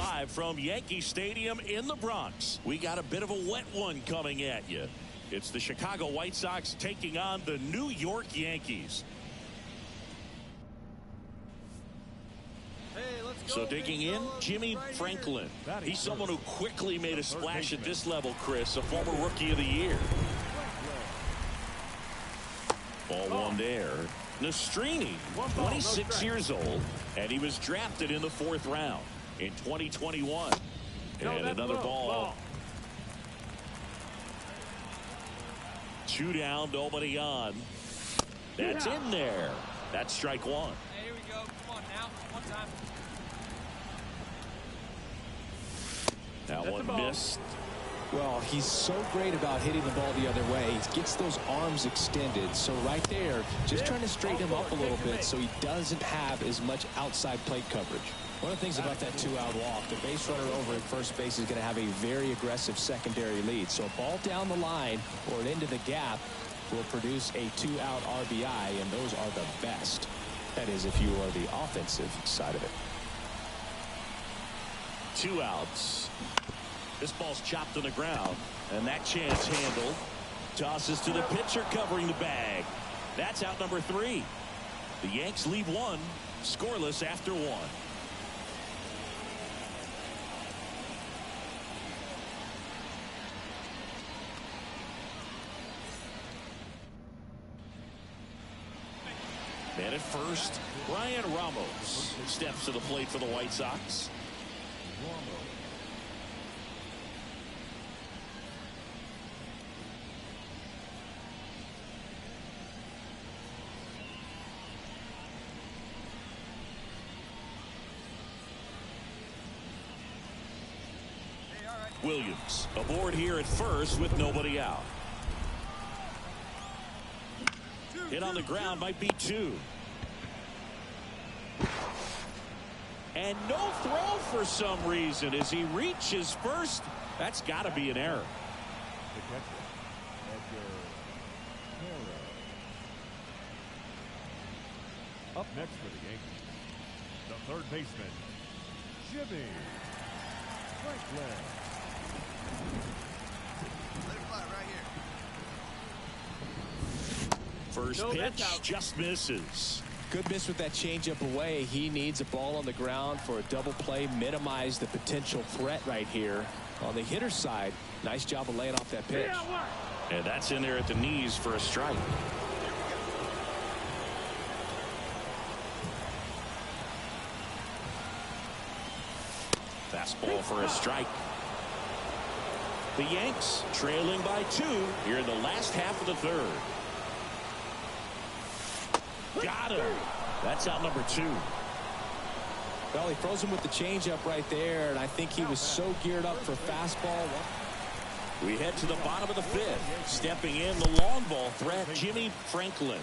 live from Yankee Stadium in the Bronx. We got a bit of a wet one coming at you. It's the Chicago White Sox taking on the New York Yankees. So digging in, Jimmy Franklin. He's someone who quickly made a splash at this level, Chris, a former Rookie of the Year. Ball one there. Nastrini, 26 years old, and he was drafted in the 4th round in 2021. And another ball. 2 down, nobody on. That's in there. That's strike one. Hey, here we go. Come on now. One time. That one missed. Well, he's so great about hitting the ball the other way. He gets those arms extended. So right there, just trying to straighten him up a little bit so he doesn't have as much outside plate coverage. One of the things about that 2-out walk, the base runner over at first base is going to have a very aggressive secondary lead. So a ball down the line or into the gap will produce a 2-out RBI, and those are the best. That is, if you are the offensive side of it. 2 outs. This ball's chopped to the ground, and that chance handled. Tosses to the pitcher covering the bag. That's out number 3. The Yanks leave 1, scoreless after 1. And at first, Brian Ramos steps to the plate for the White Sox. Williams aboard here at first with nobody out. Hit on the ground, might be 2. And no throw for some reason as he reaches first. That's got to be an error. Up next for the Yankees, the 3rd baseman, Jimmy Franklin. Let it fly right here. First pitch just misses. Good miss with that changeup away. He needs a ball on the ground for a double play, minimize the potential threat right here. On the hitter's side, nice job of laying off that pitch. And that's in there at the knees for a strike. Fastball for a strike. The Yanks trailing by 2 here in the last half of the 3rd. Got him. That's out number 2. Well, he froze him with the changeup right there, and I think he was so geared up for fastball. We head to the bottom of the 5th. Stepping in, the long ball threat, Jimmy Franklin.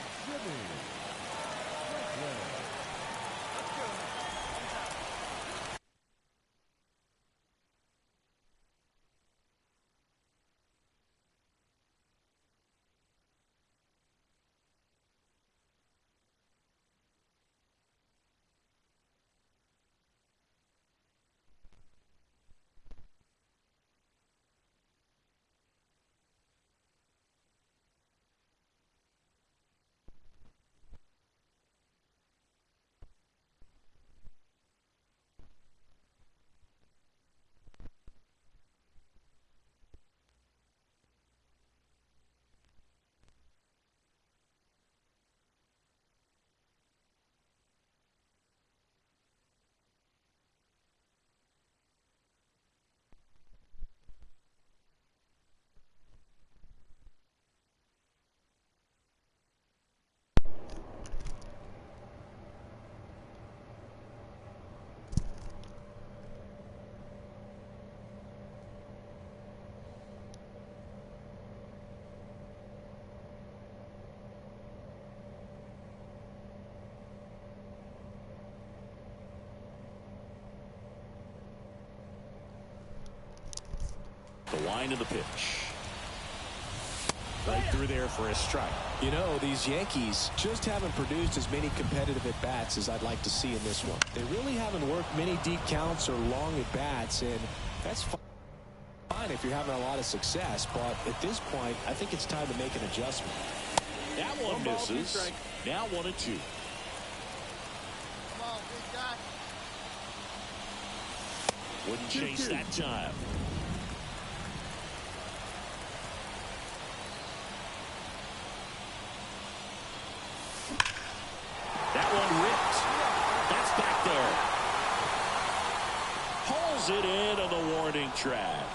The line of the pitch. Right through there for a strike. You know, these Yankees just haven't produced as many competitive at-bats as I'd like to see in this one. They really haven't worked many deep counts or long at-bats, and that's fine if you're having a lot of success. But at this point, I think it's time to make an adjustment. That one misses. Now 1-2. Come on, big guy. Wouldn't chase that time. That one ripped. That's back there. Hauls it in on the warning track.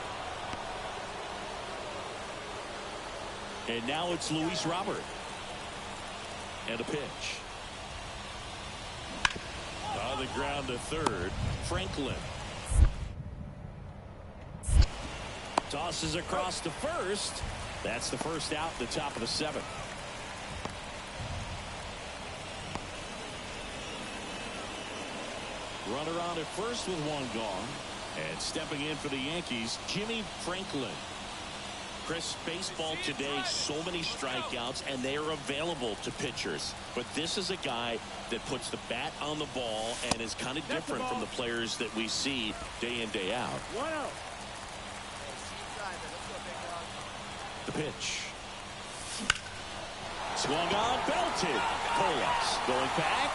And now it's Luis Robert. And a pitch. On the ground to third. Franklin. Tosses across to first. That's the first out in the top of the seventh. Runner on at first with one gone. And stepping in for the Yankees, Jimmy Franklin. Chris, baseball today, so many strikeouts, and they are available to pitchers. But this is a guy that puts the bat on the ball and is kind of different from the players that we see day in, day out. 1 out. The pitch. Swung on, belted. Pull-ups going back.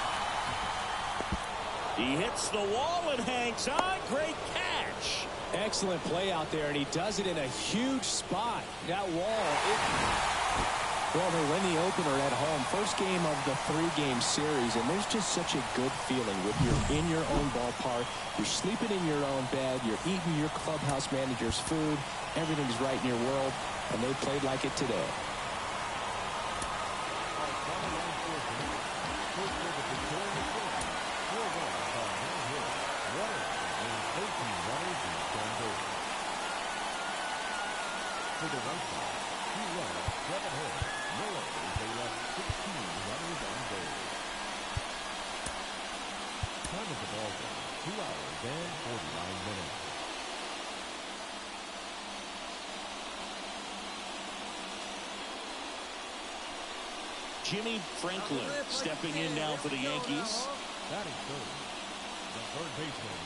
He hits the wall and hangs on. Great catch. Excellent play out there, and he does it in a huge spot. That wall, well, they win the opener at home. First game of the 3-game series, and there's just such a good feeling when you're in your own ballpark. You're sleeping in your own bed. You're eating your clubhouse manager's food. Everything's right in your world, and they played like it today. To the right side, 2 runs, 7 hits, no errors. They left 16 runners on base. Time of the ball game, 2 hours and 49 minutes. Jimmy Franklin stepping in now for the Yankees. Batting third, the third baseman,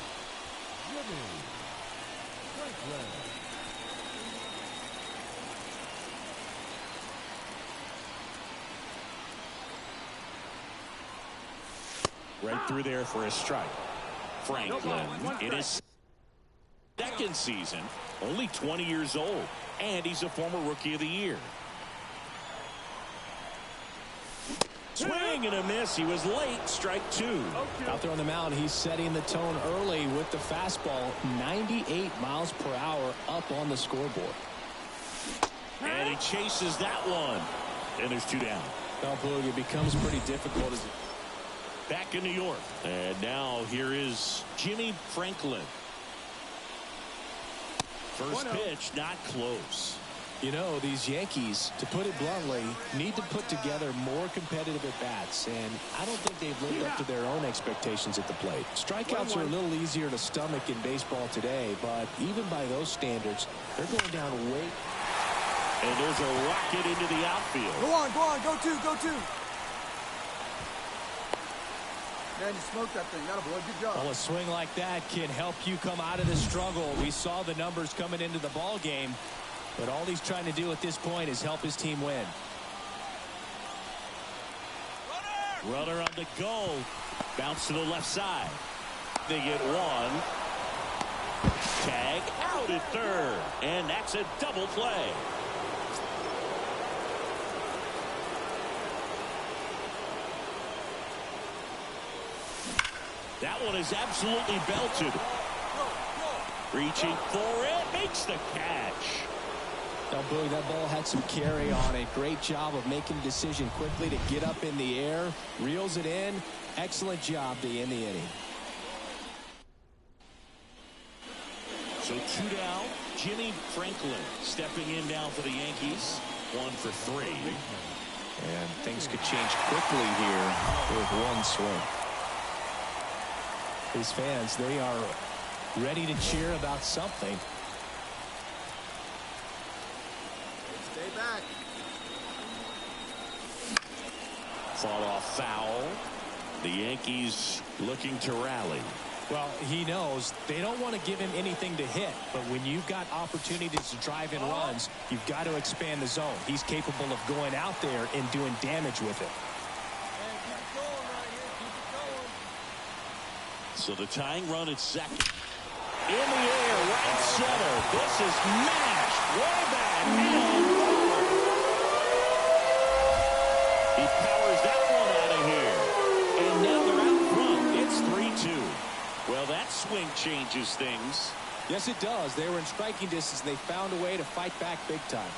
Jimmy Franklin. Right through there for a strike. Franklin in his second season, only 20 years old, and he's a former Rookie of the Year. Swing and a miss. He was late. Strike 2. Out there on the mound, he's setting the tone early with the fastball. 98 miles per hour up on the scoreboard. And he chases that one. And there's 2 down. Well, Boog, it becomes pretty difficult as Back in New York. And now here is Jimmy Franklin. First pitch, not close. You know, these Yankees, to put it bluntly, need to put together more competitive at-bats, and I don't think they've lived up to their own expectations at the plate. Strikeouts are a little easier to stomach in baseball today, but even by those standards, they're going down way. And there's a rocket into the outfield. Go on, go 2, go 2. Man, you smoked that thing. Got a boy. Good job. Well, a swing like that can help you come out of the struggle. We saw the numbers coming into the ball game, but all he's trying to do at this point is help his team win. Runner on the go. Bounce to the left side. They get one. Tag out at third. And that's a double play. That one is absolutely belted. Reaching for it. Makes the catch. Now, Boog, that ball had some carry on it. Great job of making a decision quickly to get up in the air. Reels it in. Excellent job to end the inning. So 2 down. Jimmy Franklin stepping in now for the Yankees. 1 for 3. And things could change quickly here with one swing. His fans, they are ready to cheer about something. Stay back. Fought off foul. The Yankees looking to rally. Well, he knows they don't want to give him anything to hit, but when you've got opportunities to drive in runs, you've got to expand the zone. He's capable of going out there and doing damage with it. So the tying run at second. In the air, right center. This is mashed way back. And he powers that one out of here. And now they're out front. It's 3-2. Well, that swing changes things. Yes, it does. They were in striking distance. They found a way to fight back big time.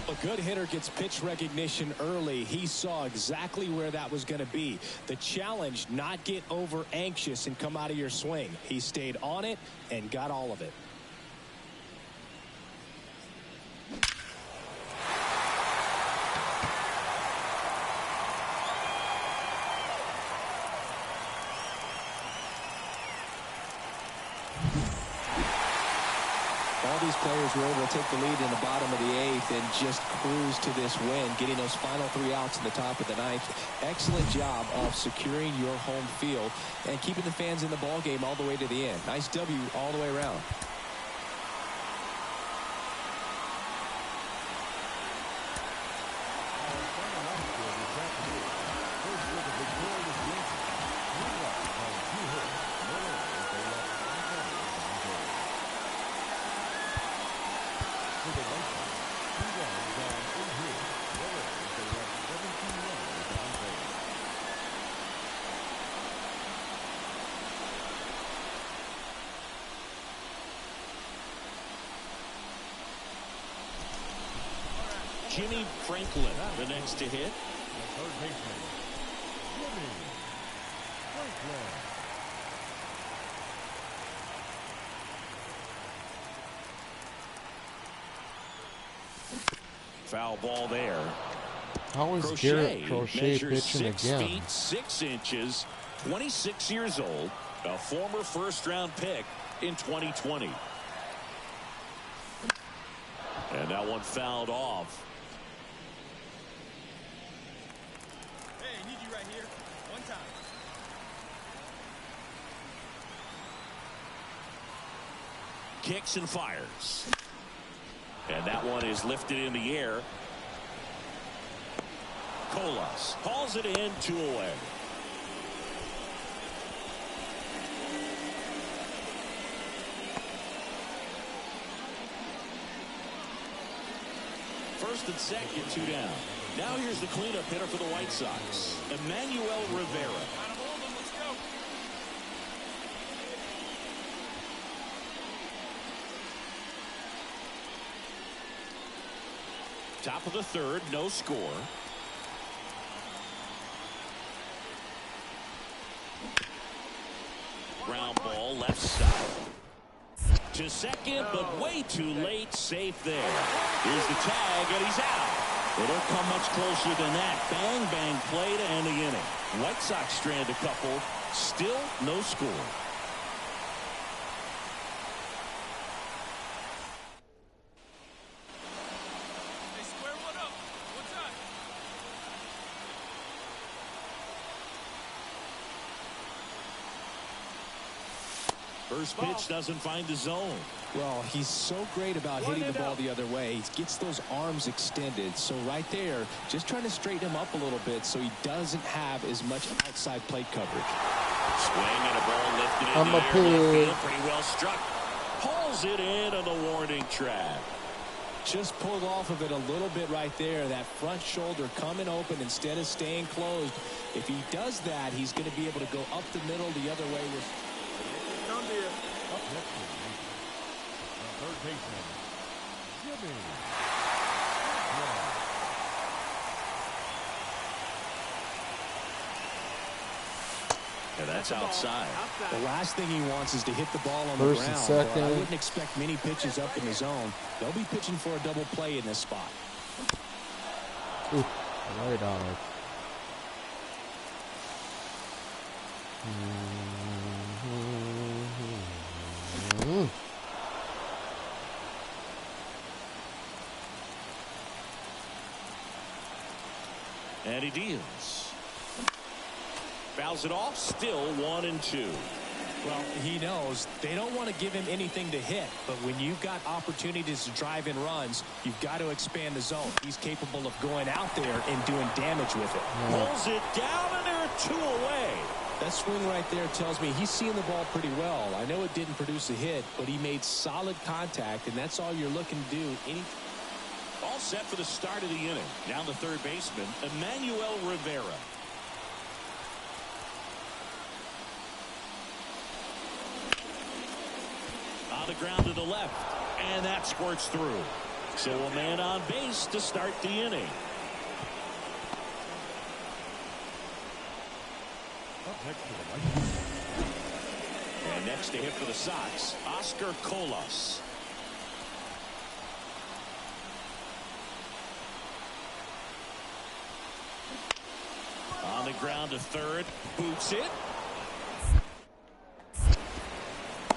A good hitter gets pitch recognition early. He saw exactly where that was going to be. The challenge, not get over anxious and come out of your swing. He stayed on it and got all of it. All these players were able to take the lead in the bottom of the eighth and just cruise to this win, getting those final 3 outs in the top of the ninth. Excellent job of securing your home field and keeping the fans in the ball game all the way to the end. Nice W all the way around. Jimmy Franklin, the next to hit. Third baseman, Jimmy Franklin. Foul ball there. How is Garrett Crochet pitching 6 again? feet 6 inches, 26 years old, a former first-round pick in 2020. And that one fouled off. Hey, I need you right here. One time. Kicks and fires. And that one is lifted in the air. Colas calls it in, 2 away. First and second, 2 down. Now here's the cleanup hitter for the White Sox, Emmanuel Rivera. Got him all of them. Let's go. Top of the third, no score. Ground ball left side. To second, but way too late. Safe there. Here's the tag, and he's out. They don't come much closer than that. Bang, bang play to end the inning. White Sox strand a couple. Still no score. Hey, square one up. What's up? First pitch doesn't find the zone. Well, he's so great about hitting the ball the other way. He gets those arms extended. So right there, just trying to straighten him up a little bit so he doesn't have as much outside plate coverage. Swing and a ball lifted in I'm the a air. pig. Left field, pretty well struck. Pulls it in on the warning track. Just pulled off of it a little bit right there. That front shoulder coming open instead of staying closed. If he does that, he's going to be able to go up the middle the other way with. Come here. Up next is the third baseman, Jimmy Franklin. And that's outside. The last thing he wants is to hit the ball on First the and ground. second. But I wouldn't expect many pitches up in the zone. They'll be pitching for a double play in this spot. Ooh, right on it. And he deals. Fouls it off. Still 1-2. Well, he knows they don't want to give him anything to hit, but when you've got opportunities to drive in runs, you've got to expand the zone. He's capable of going out there and doing damage with it. Pulls it down, and there are 2 away. That swing right there tells me he's seeing the ball pretty well. I know it didn't produce a hit, but he made solid contact, and that's all you're looking to do. All set for the start of the inning. Down the third baseman, Emmanuel Rivera. On the ground to the left, and that squirts through. So a man on base to start the inning. Up next to the right. And next to hit for the Sox, Oscar Colas. On the ground to third, boots it.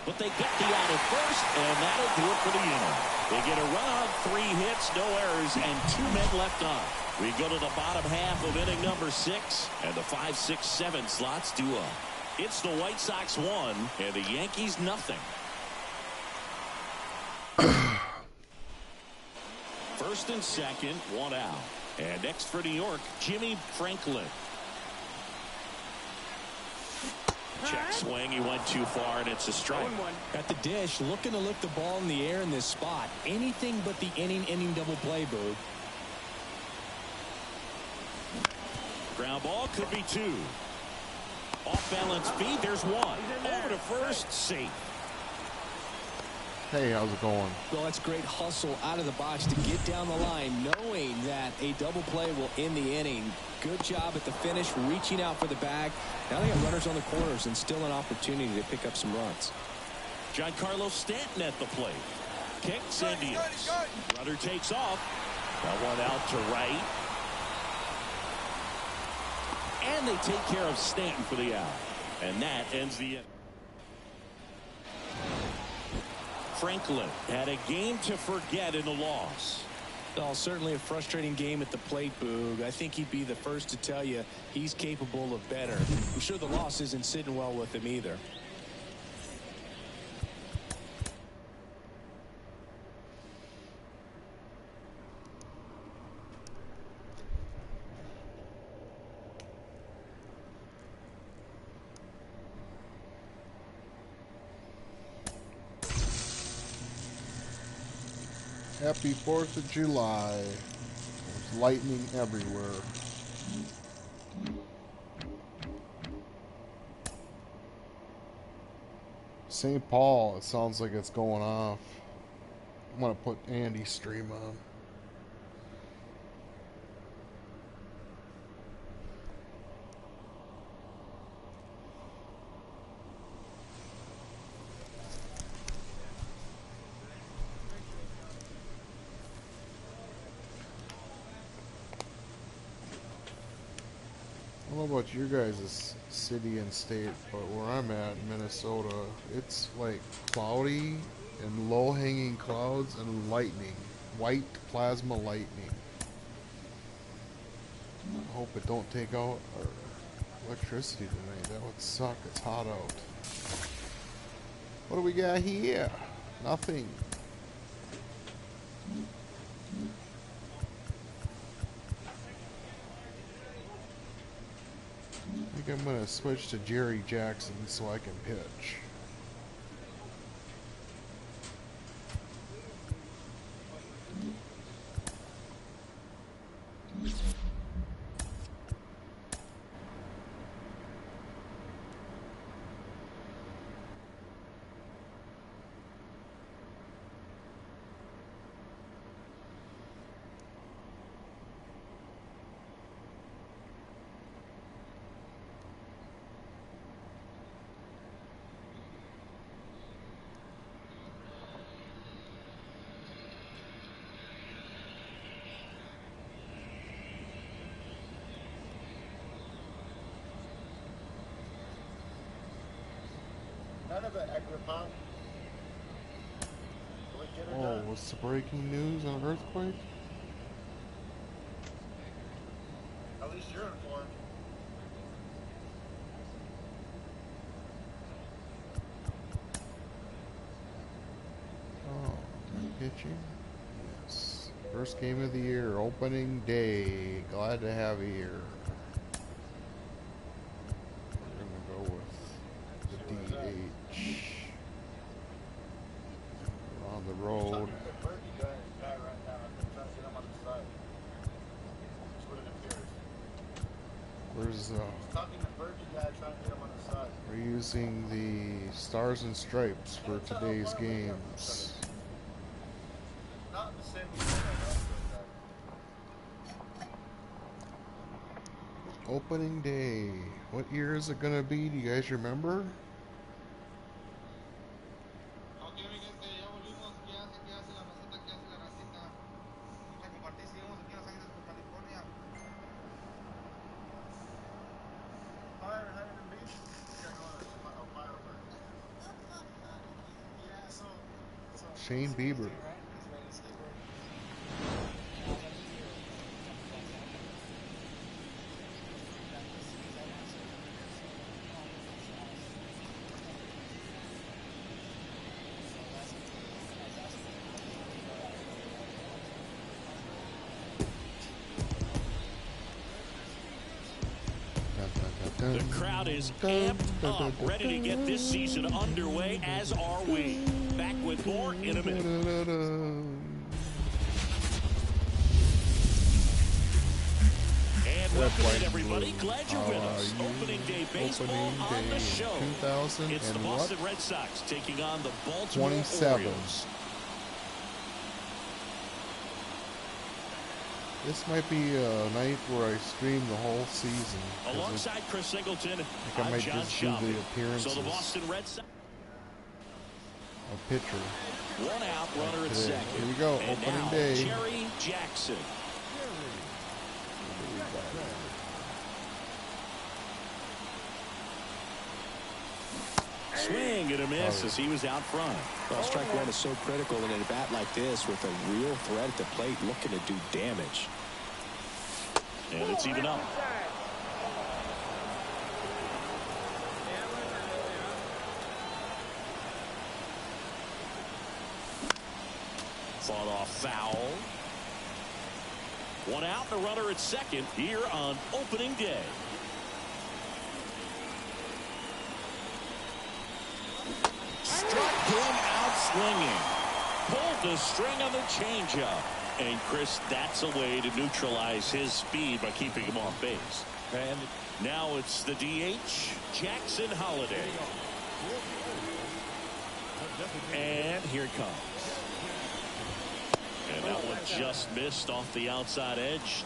But they get the out at first, and that'll do it for the inning. They get a run on 3 hits, no errors, and 2 men left on. We go to the bottom half of inning number 6, and the 5, 6, 7 slots do up. It's the White Sox 1, and the Yankees nothing. First and second, 1 out. And next for New York, Jimmy Franklin. Check swing. He went too far, and it's a strike. At the dish, looking to lift the ball in the air in this spot. Anything but the inning double play, Boog. Ground ball could be 2. Off balance feed. There's 1. Over to first. Safe. Hey, how's it going? Well, that's great hustle out of the box to get down the line, knowing that a double play will end the inning. Good job at the finish, reaching out for the bag. Now they have runners on the corners and still an opportunity to pick up some runs. Giancarlo Stanton at the plate. Kicks and deals. Runner takes off. That one out to right. And they take care of Stanton for the out. And that ends the inning. Franklin had a game to forget in the loss. Well, certainly a frustrating game at the plate, Boog. I think he'd be the first to tell you he's capable of better. I'm sure the loss isn't sitting well with him either. Happy 4th of July. There's lightning everywhere. St. Paul, it sounds like it's going off. I'm going to put Andy's stream on. I don't know about your guys' city and state, but where I'm at in Minnesota, it's like cloudy and low-hanging clouds and lightning. White plasma lightning. I hope it don't take out our electricity tonight. That would suck. It's hot out. What do we got here? Nothing. I think I'm going to switch to Jerry Jackson so I can pitch. Oh, what's the breaking news on earthquake? At least you're informed. Oh, pitching? Yes. First game of the year, opening day. Glad to have you here. We're going to go with the DH. We're on the road. Where's we're using the Stars and Stripes for today's games. Opening day. What year is it gonna be? Do you guys remember? Shane Bieber. The crowd is amped up, ready to get this season underway, as are we. Back with more in a minute. And welcome in, everybody. Glad you're with us. Opening day baseball on the show. 2000 It's the and Boston what? Red Sox taking on the Baltimore 27. Orioles. This might be a night where I stream the whole season. Alongside Chris Singleton, I I'm might John just do the Shelby. appearances. So the Boston Red Sox. A pitcher. One out, runner at Today. second. Here we go, And opening now, day. Jerry Jackson. Swing and a miss as he was out front. Well, strike one is so critical in a bat like this with a real threat at the plate looking to do damage. And it's even up. Fought off foul. One out and a runner at second here on opening day. Struck him out swinging. Pulled the string on the changeup. And Chris, that's a way to neutralize his speed by keeping him off base. And now it's the DH, Jackson Holiday. And here it comes. And that one just missed off the outside edge.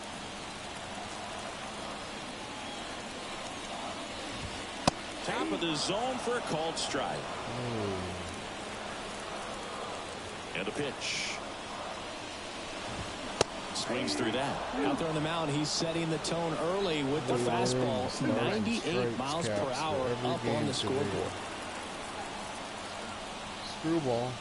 Top of the zone for a called strike. And a pitch. Swings through that. Out there on the mound, he's setting the tone early with the fastball. 98 miles per hour up on the scoreboard. Screwball.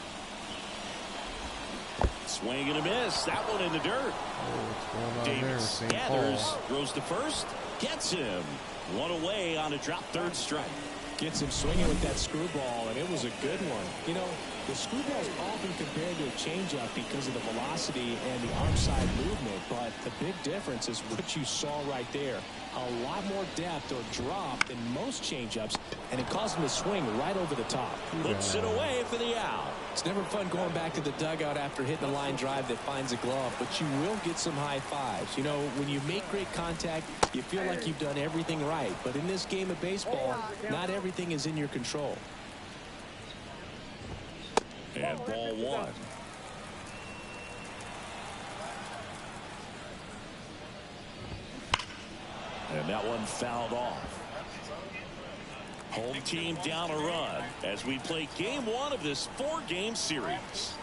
Swing and a miss. That one in the dirt. What's going on there? Davis St. gathers, Paul. throws to first, gets him. One away on a drop third strike. Gets him swinging with that screwball, and it was a good one. You know, the screwball is often compared to a changeup because of the velocity and the arm side movement, but the big difference is what you saw right there. A lot more depth or drop than most changeups, and it caused him to swing right over the top. Puts it away for the out. It's never fun going back to the dugout after hitting a line drive that finds a glove, but you will get some high fives. You know, when you make great contact, you feel like you've done everything right. But in this game of baseball, not everything is in your control. And ball one. And that one fouled off. Home team down a run as we play game one of this 4-game series.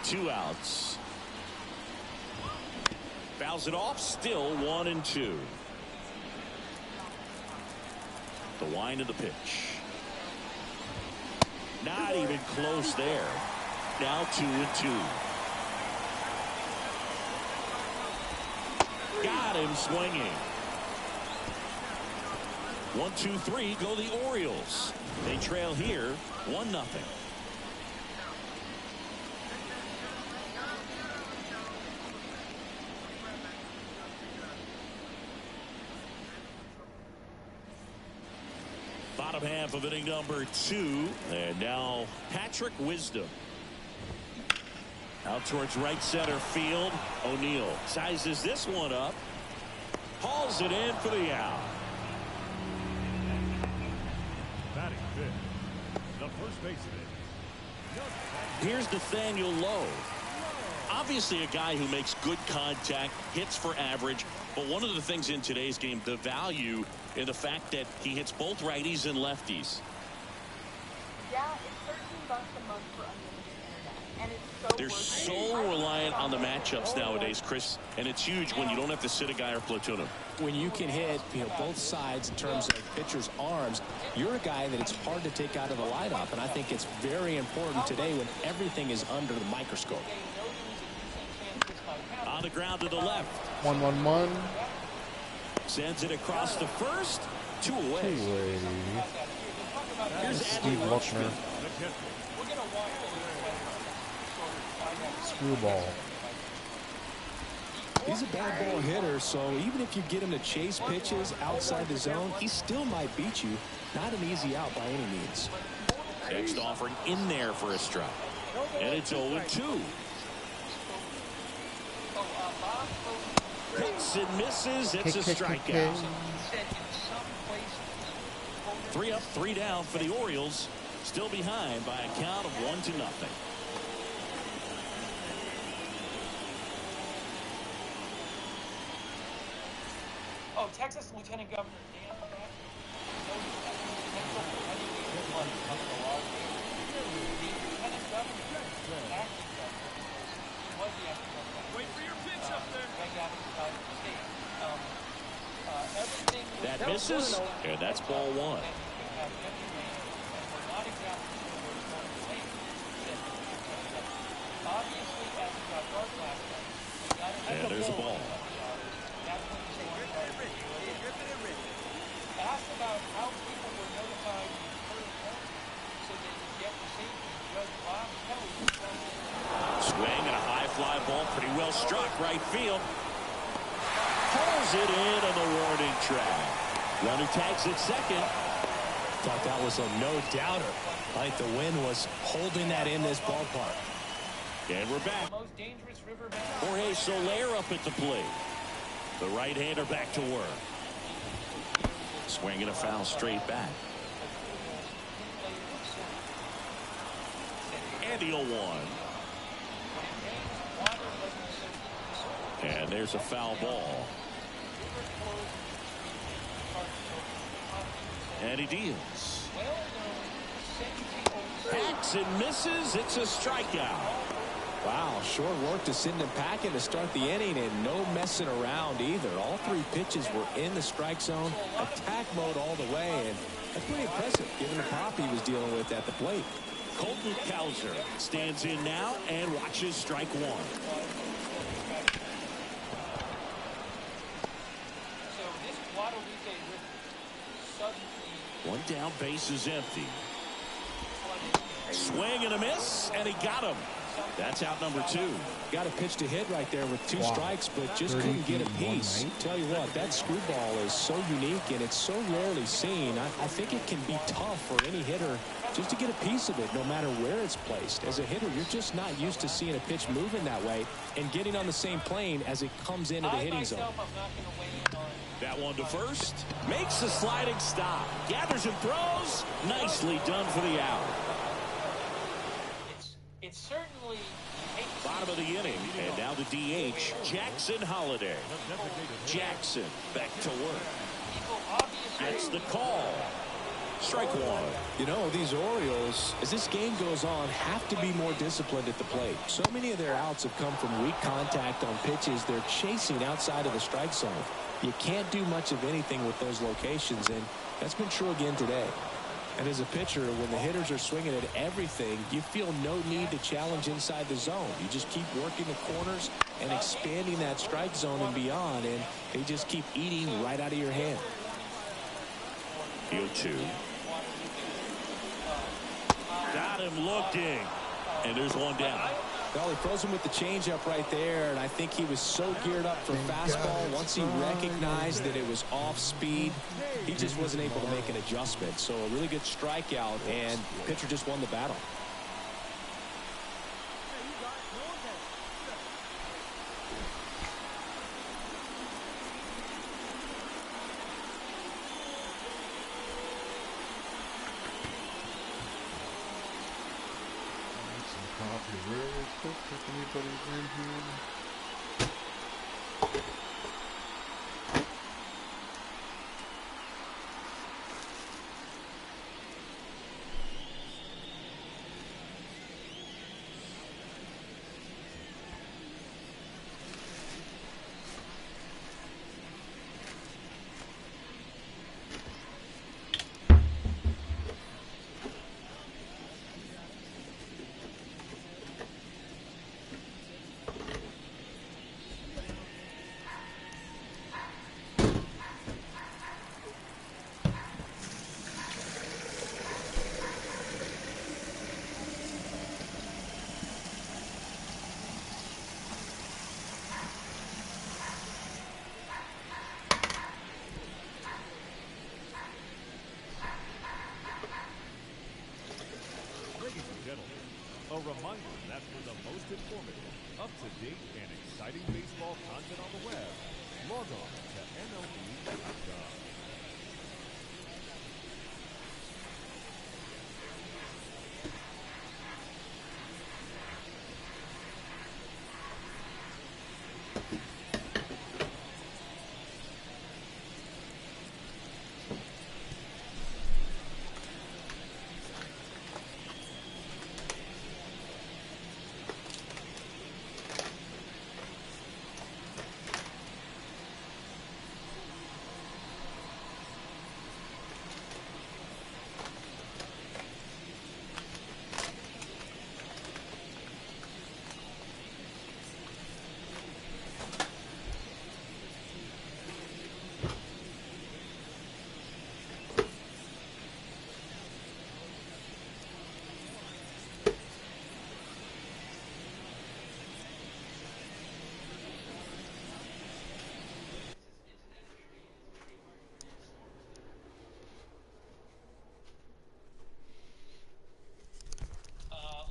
2 outs. Fouls it off. Still 1-2. The wind of the pitch. Not even close there. Now 2-2. Got him swinging. 1-2-3 go the Orioles. They trail here 1-0. Bottom half of inning number 2. And now Patrick Wisdom. Out towards right center field. O'Neill sizes this one up. Hauls it in for the out. Batting fifth, the first baseman. Here's Nathaniel Lowe. Obviously a guy who makes good contact, hits for average, but one of the things in today's game, the value in the fact that he hits both righties and lefties. Yeah, it's $13 a month for unlimited internet, and it's They're so reliant on the matchups nowadays, Chris, and it's huge when you don't have to sit a guy or platoon him. When you can hit, both sides in terms of pitchers' arms, you're a guy that it's hard to take out of the lineup, and I think it's very important today when everything is under the microscope. On the ground to the left. 1-1-1. Sends it across the first. 2 away. Here's Steve Adley Luckner. Rutschman. Screwball. He's a bad ball hitter, so even if you get him to chase pitches outside the zone, he still might beat you. Not an easy out by any means. Next offering in there for a strike. And it's 0-2. Hits and misses. It's a strikeout. 3 up, 3 down for the Orioles. Still behind by a count of 1-0. Oh, Texas Lieutenant Governor Dan Beck knows that the potential for any legal money under the law. The Lieutenant Governor, acting governor, he was the acting governor. Wait for your pitch up there. Greg Abbott decided to stay. Everything That misses, and that's ball 1. and we have heavy rain, and we're not exactly sure where it's going to land. Obviously, as it got dark last night, we got to And there's a ball. That's when the storm started. Asked about how people were notified in first warning so they could get the safety. Judge Bob Kelly Swing and a high fly ball, pretty well struck right field. Pulls it in on the warning track. Runner tags at second. Thought that was a no-doubter. I think the wind was holding that in this ballpark. And we're back. the most dangerous riverman. Jorge Soler up at the plate. The right-hander back to work. Swinging a foul straight back. And the 0-1. And there's a foul ball. And he deals. Hacks and misses. It's a strikeout. Wow, short work to send him packing to start the inning, and no messing around either. All 3 pitches were in the strike zone, attack mode all the way, and that's pretty impressive given the pop he was dealing with at the plate. Colton Cowser stands in now and watches strike 1. So this Guadalupe River suddenly 1 down, base is empty. Swing and a miss, and he got him. That's out number 2. Got a pitch to hit right there with 2 strikes, but just couldn't get a piece. Tell you what, that screwball is so unique, and it's so rarely seen. I think it can be tough for any hitter just to get a piece of it, no matter where it's placed. As a hitter, you're just not used to seeing a pitch moving that way and getting on the same plane as it comes into the hitting zone. That one to first. Makes the sliding stop. Gathers and throws. Nicely done for the out. It's certainly Bottom of the inning. And now the DH, Jackson Holiday. Jackson back to work. Gets the call. Strike one. You know, these Orioles, as this game goes on, have to be more disciplined at the plate. So many of their outs have come from weak contact on pitches they're chasing outside of the strike zone. You can't do much of anything with those locations, and that's been true again today. And as a pitcher, when the hitters are swinging at everything, you feel no need to challenge inside the zone. You just keep working the corners and expanding that strike zone and beyond, and they just keep eating right out of your hand. 0-2. Got him looking. And there's one down. Well, he throws him with the changeup right there, and I think he was so geared up for fastball. Once he recognized that it was off speed, he just wasn't able to make an adjustment. So a really good strikeout, and the pitcher just won the battle. Real quick if anybody's in here. Ladies and gentlemen, a reminder that for the most informative, up-to-date, and exciting baseball content on the web, log on to MLB.com.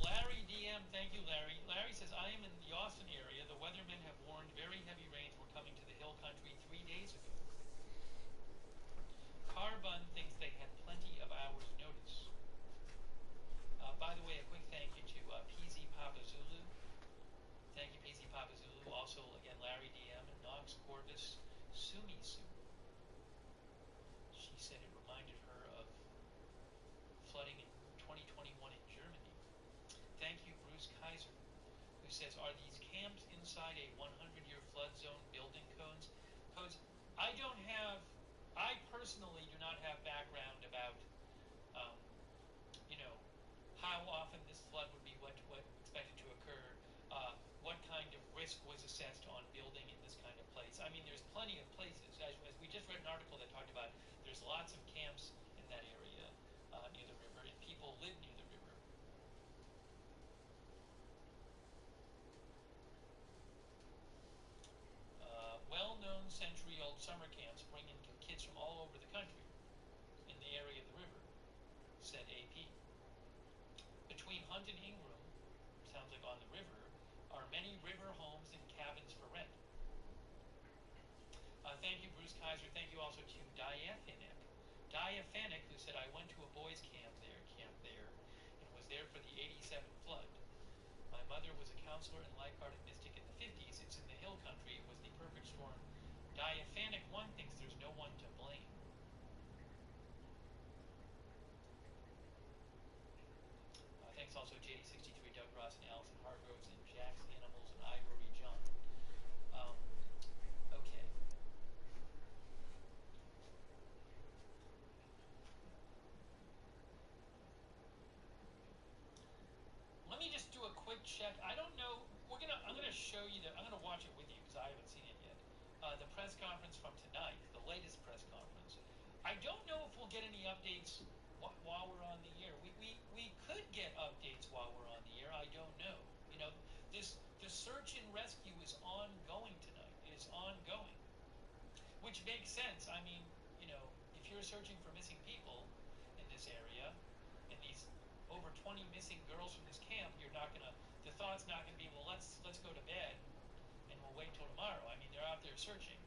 Larry DM, thank you, Larry. Larry says, I am in the Austin area. The weathermen have warned very heavy rains were coming to the hill country 3 days ago. Carbon thinks they had plenty of hours' notice. By the way, a quick thank you to PZ Papa Zulu. Thank you, PZ Papa Zulu. Also, again, Larry DM and Knox Corvus Sumi Su. She said it reminded her of flooding in 2021 in Germany. Thank you, Bruce Kaiser, who says, are these camps inside a 100-year flood zone building codes? I personally do not have background about, how often this flood would be what expected to occur, what kind of risk was assessed on building in this kind of place. I mean, there's plenty of places. As we just read an article that talked about, there's lots of camps in that area near the river, and people live near the river. Well-known century-old summer camps bring in kids from all over the country in the area of the river, said AP. Between Hunt and Ingram, sounds like on the river, are many river homes and cabins for rent. Thank you, Bruce Kaiser. Thank you also to Diaphanek. Diaphanek, who said, I went to a boys' camp there, and was there for the 87 flood. My mother was a counselor and lifeguard at Mystic in the 50s. It's in the hill country. It was the perfect storm. Diaphanek 1 thinks there's no one to blame. show you I'm going to watch it with you because I haven't seen it yet. The press conference from tonight, the latest press conference. I don't know if we'll get any updates while we're on the air. We could get updates while we're on the air. I don't know. You know, the search and rescue is ongoing tonight. It is ongoing, which makes sense. I mean, you know, if you're searching for missing people in this area, and these over 20 missing girls from this camp, the thought's not gonna be, well, let's go to bed and we'll wait till tomorrow. I mean, they're out there searching.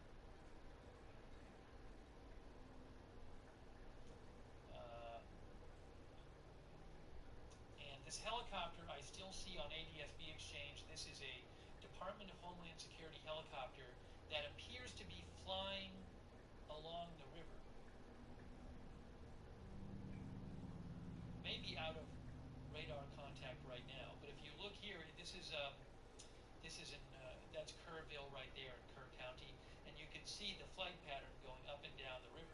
And this helicopter I still see on ADSB Exchange. This is a Department of Homeland Security helicopter that appears to be flying along the river. Maybe out of radar contact right now, but if you look here, this is in that's Kerrville right there in Kerr County, and you can see the flight pattern going up and down the river.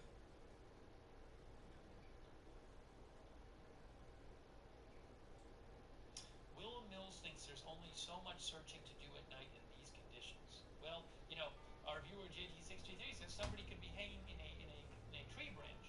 Willem Mills thinks there's only so much searching to do at night in these conditions. Well, you know, our viewer JT63 says somebody could be hanging in a tree branch.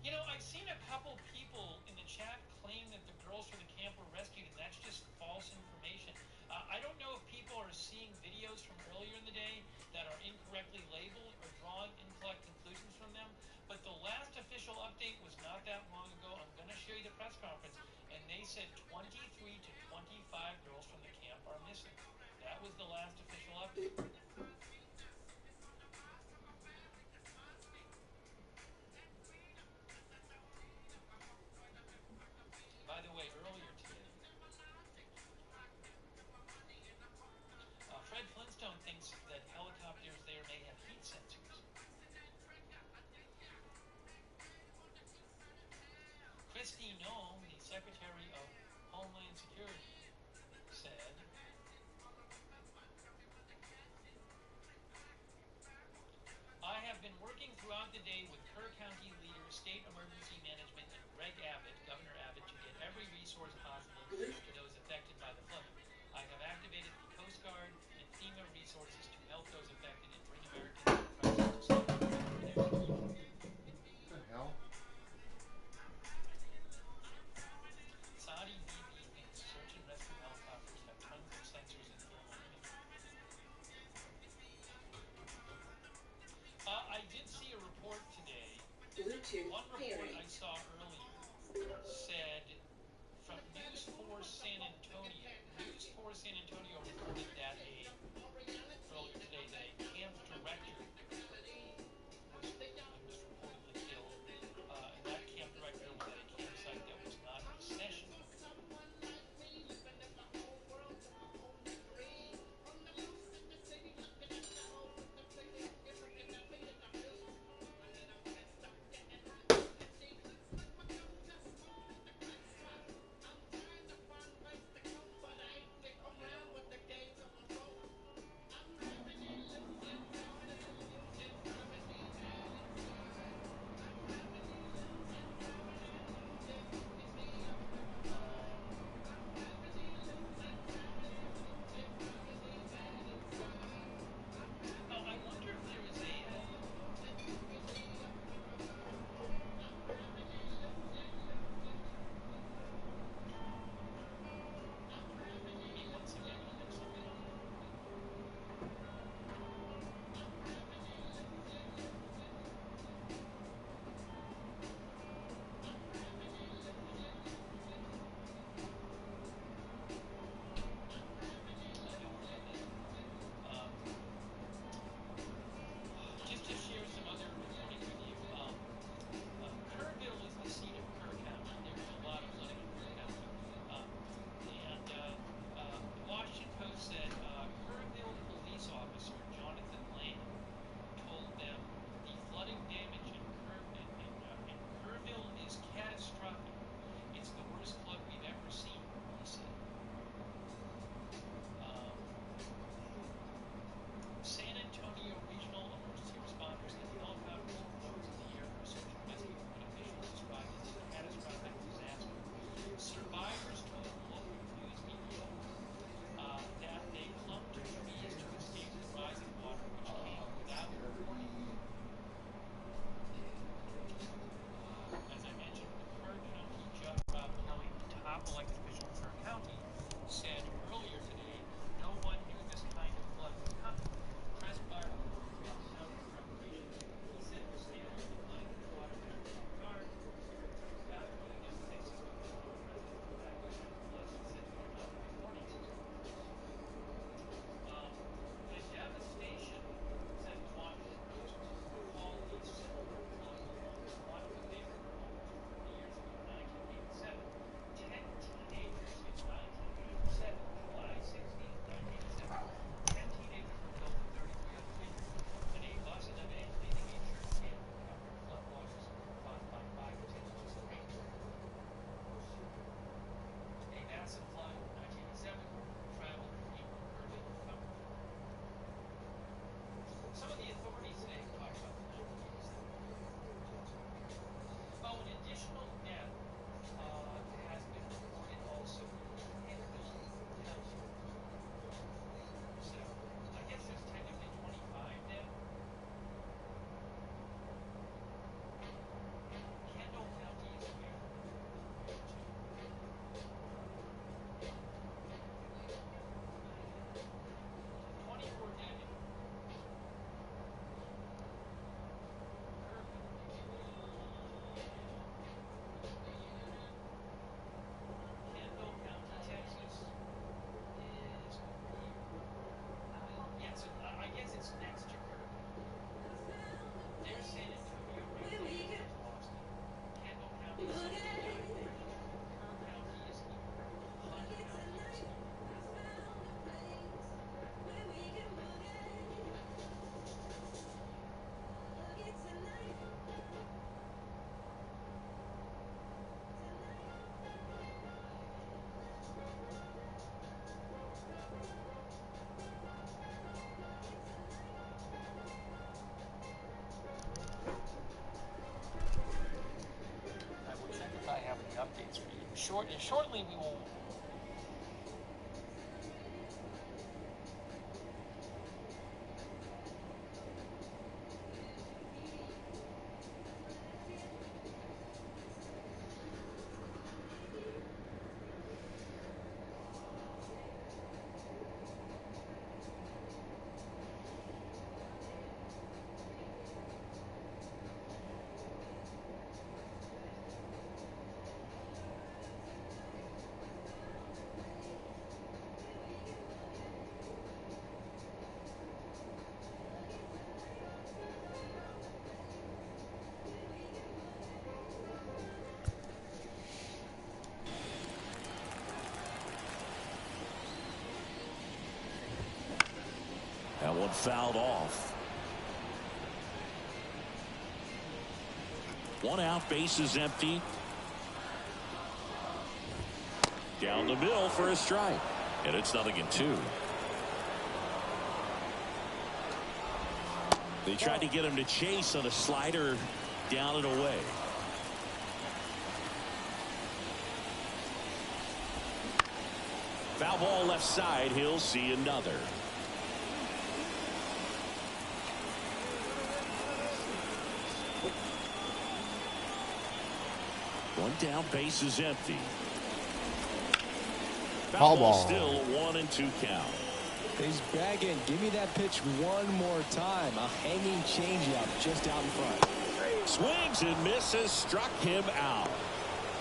You know, I've seen a couple people in the chat claim that the girls from the camp were rescued, and that's just false information. I don't know if people are seeing videos from earlier in the day that are incorrectly labeled or drawing incorrect conclusions from them, but the last official update was not that long ago. I'm going to show you the press conference, and they said 23 to 25 girls from the camp are missing. That was the last official update. By the way, earlier today, Fred Flintstone thinks that helicopters there may have heat sensors. Christy Nome, the Secretary of Homeland Security, said, I have been working throughout the day with Kerr County leaders, State Emergency Management, and Greg Abbott, Governor Abbott, to get every resource possible to those affected by the flooding. I have activated the Coast Guard and FEMA resources to help those affected and bring Americans in crisis to safety. What the hell? Saudi BB thinks search and rescue helicopters have tons of sensors and thermal imaging. I did see a report today. One report I saw earlier said from News 4 shortly we will. That one fouled off. One out, base is empty. Down the middle for a strike. And it's 0-2. They tried to get him to chase on a slider down and away. Foul ball left side. He'll see another. One down, base is empty. Foul ball still a 1-2 count. He's begging, give me that pitch one more time. A hanging changeup just out in front. Swings and misses, struck him out.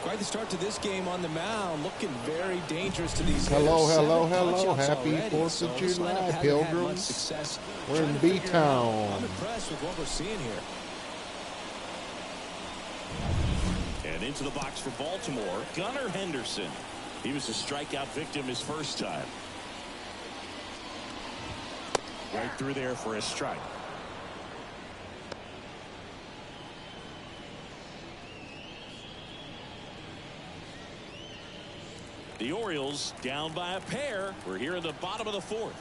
Quite the start to this game on the mound, looking very dangerous to these Hello, hitters. hello, 7 hello. punch-outs Happy already, 4th of this July, lineup hasn't had much Pilgrims. success We're trying in to figure it out. B-Town. I'm impressed with what we're seeing here. And into the box for Baltimore, Gunnar Henderson. He was a strikeout victim his first time. Right through there for a strike. The Orioles down by a pair. We're here in the bottom of the 4th.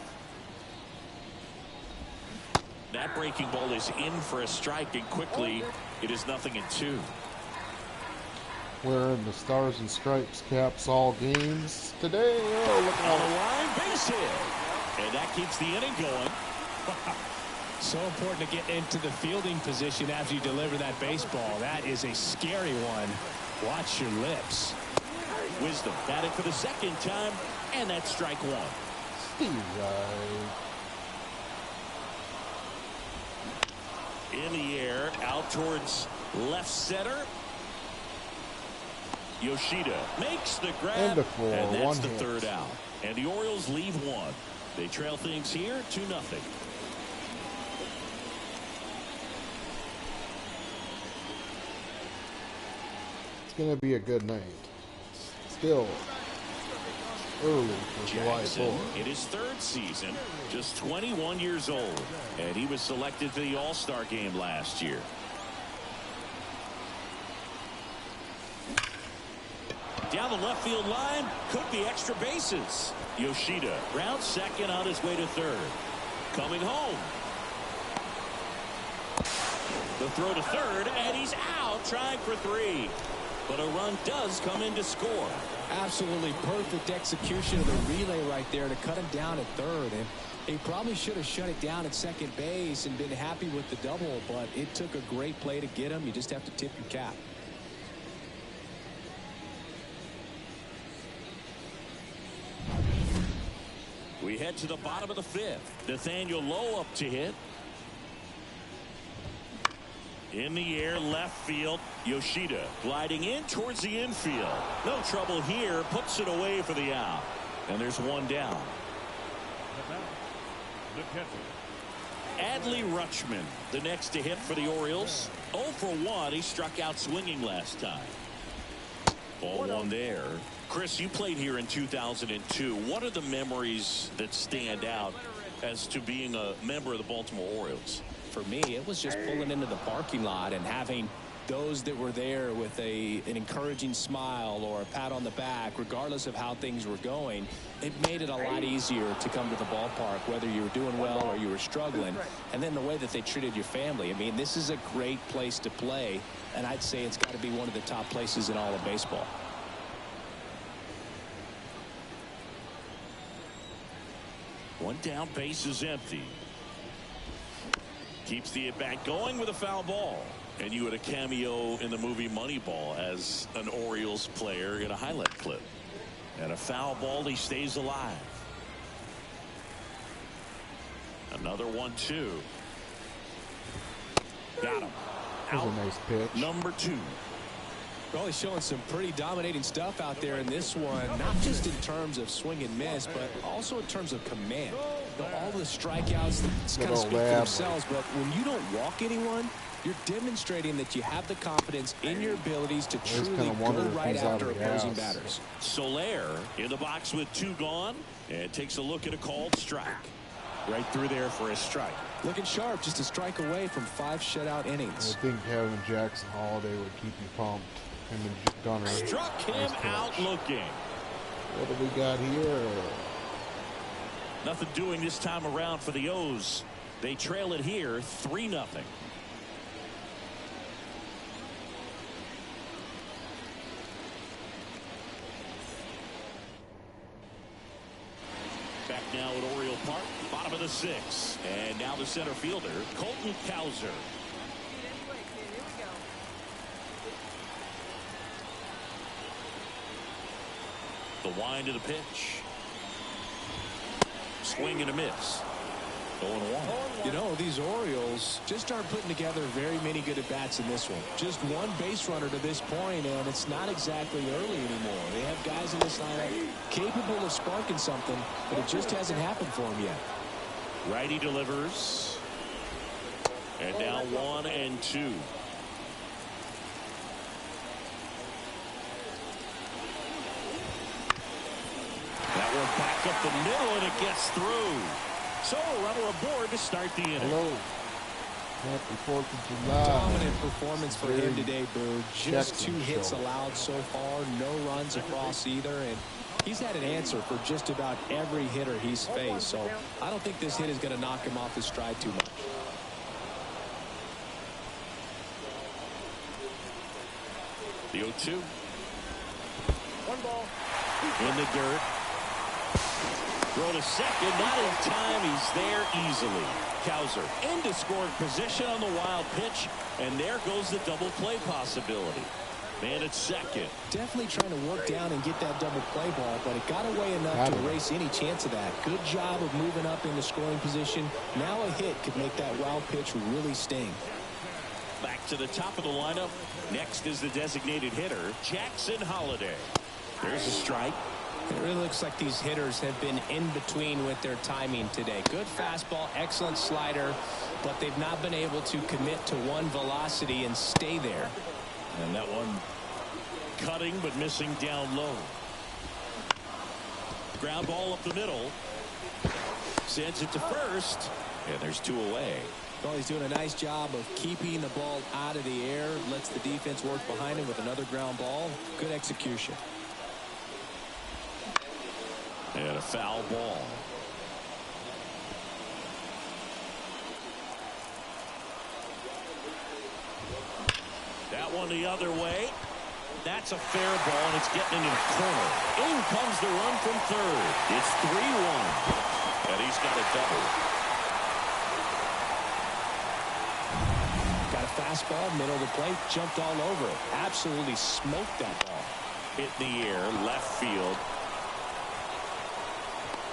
That breaking ball is in for a strike, and quickly it is 0-2. Wearing the Stars and Stripes caps all games today. Oh, look On out. the line, base hit. And that keeps the inning going. So important to get into the fielding position after you deliver that baseball. That is a scary one. Watch your lips. Wisdom batted for the second time, and that's strike one. Steve Wright. In the air, out towards left center. Yoshida makes the grab, And a four, and that's one the hit. third out. And the Orioles leave one. They trail things here 2-0. It's going to be a good night. Still early for July Jackson 4th. in his 3rd season, just 21 years old, and he was selected for the All-Star game last year. Down the left field line, could be extra bases. Yoshida rounds second on his way to 3rd. Coming home. The throw to 3rd, and he's out trying for 3. But a run does come in to score. Absolutely perfect execution of the relay right there to cut him down at 3rd. And he probably should have shut it down at second base and been happy with the double, but it took a great play to get him. You just have to tip your cap. We head to the bottom of the 5th. Nathaniel Lowe up to hit. In the air, left field. Yoshida gliding in towards the infield. No trouble here. Puts it away for the out. And there's one down. The catcher. Adley Rutschman, the next to hit for the Orioles. 0 for 1. He struck out swinging last time. Ball one there. Chris, you played here in 2002. What are the memories that stand out as to being a member of the Baltimore Orioles? For me, it was just pulling into the parking lot and having those that were there with an encouraging smile or a pat on the back, regardless of how things were going. It made it a lot easier to come to the ballpark, whether you were doing well or you were struggling. And then the way that they treated your family. I mean, this is a great place to play, and I'd say it's got to be one of the top places in all of baseball. One down, base is empty. Keeps the at-bat going with a foul ball. And you had a cameo in the movie Moneyball as an Orioles player in a highlight clip. And a foul ball, he stays alive. Another 1-2. Got him. That was a nice pitch. Number 2. Well, he's showing some pretty dominating stuff out there in this one, not just in terms of swing and miss, but also in terms of command. All the strikeouts kind of speak for themselves, but when you don't walk anyone, you're demonstrating that you have the confidence in your abilities to truly go right after opposing batters. Soler in the box with 2 gone, and takes a look at a called strike. Right through there for a strike. Looking sharp, just a strike away from 5 shutout innings. I think having Jackson Holiday would keep you pumped. Him and Gunner. Struck him out looking. What do we got here? Nothing doing this time around for the O's. They trail it here 3-0. Back now at Oriole Park, bottom of the 6th. And now the center fielder, Colton Cowser. The wind of the pitch. Swing and a miss. 0-1. You know, these Orioles just aren't putting together very many good at-bats in this one. Just one base runner to this point, and it's not exactly early anymore. They have guys in this lineup capable of sparking something, but it just hasn't happened for them yet. Righty delivers. And now 1-2. That one back up the middle, and it gets through. So a runner aboard to start the inning. Hello. Happy 4th of July. Dominant performance for him today, Boo. Just 2 hits allowed so far, no runs across either, and he's had an answer for just about every hitter he's faced. So I don't think this hit is going to knock him off his stride too much. The 0-2. 1 ball. In the dirt. Throw to second, not in time. He's there easily. Cowser into scoring position on the wild pitch, and there goes the double play possibility. Man at second. Definitely trying to work down and get that double play ball, but it got away enough to erase any chance of that. Good job of moving up into scoring position. Now a hit could make that wild pitch really sting. Back to the top of the lineup. Next is the designated hitter, Jackson Holiday. There's a strike. It really looks like these hitters have been in between with their timing today. Good fastball, excellent slider, but they've not been able to commit to one velocity and stay there. And that one cutting but missing down low. Ground ball up the middle. Sends it to first. And there's 2 away. Well, he's doing a nice job of keeping the ball out of the air. Lets the defense work behind him with another ground ball. Good execution. And a foul ball. That one the other way. That's a fair ball, and it's getting into the corner. In comes the run from third. It's 3-1. And he's got a double. Got a fastball, middle of the plate, jumped all over it. Absolutely smoked that ball. Hit in the air, left field.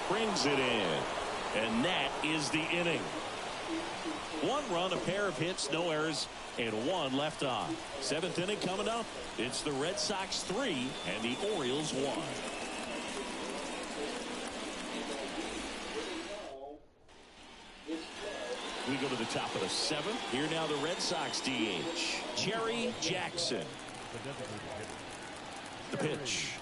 Brings it in. And that is the inning. 1 run, a pair of hits, no errors, and 1 left on. 7th inning coming up. It's the Red Sox 3 and the Orioles 1. We go to the top of the 7th. Here now the Red Sox DH, Jerry Jackson. The pitch.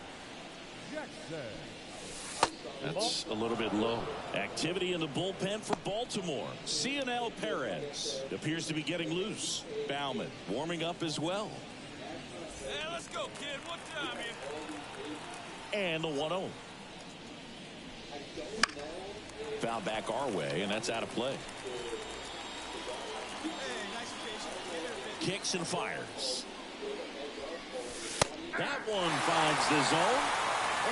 That's a little bit low. Activity in the bullpen for Baltimore. Cionel Perez appears to be getting loose. Bauman warming up as well. Hey, let's go, kid. One time here. And the 1-0. Foul back our way, and that's out of play. Hey, nice occasion. Kicks and fires. That one finds the zone.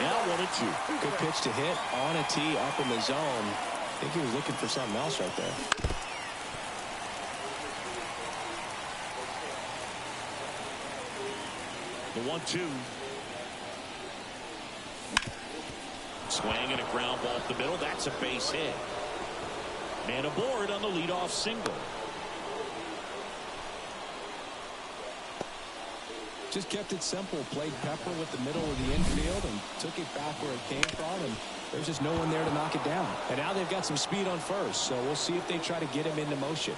Now 1-2. Good pitch to hit on a tee up in the zone. think he was looking for something else right there. The 1-2. Swing and a ground ball up the middle. That's a base hit. Man aboard on the leadoff single. Just kept it simple. Played Pepper with the middle of the infield and took it back where it came from. And there's just no one there to knock it down. And now they've got some speed on first. So we'll see if they try to get him into motion.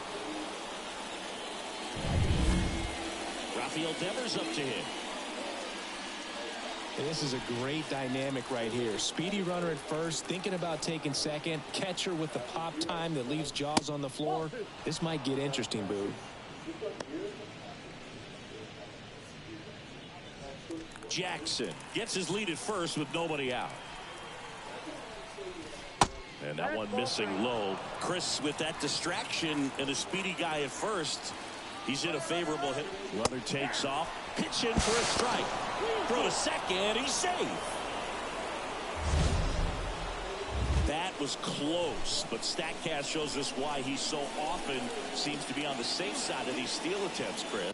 Rafael Devers up to him. And this is a great dynamic right here. Speedy runner at first, thinking about taking second. Catcher with the pop time that leaves Jaws on the floor. This might get interesting, Boo. Jackson gets his lead at first with nobody out. And that one missing low. Chris with that distraction and a speedy guy at first. He's in a favorable hit. Runner takes off. Pitch in for a strike. Throw to second. He's safe. That was close, but StatCast shows us why he so often seems to be on the safe side of these steal attempts, Chris.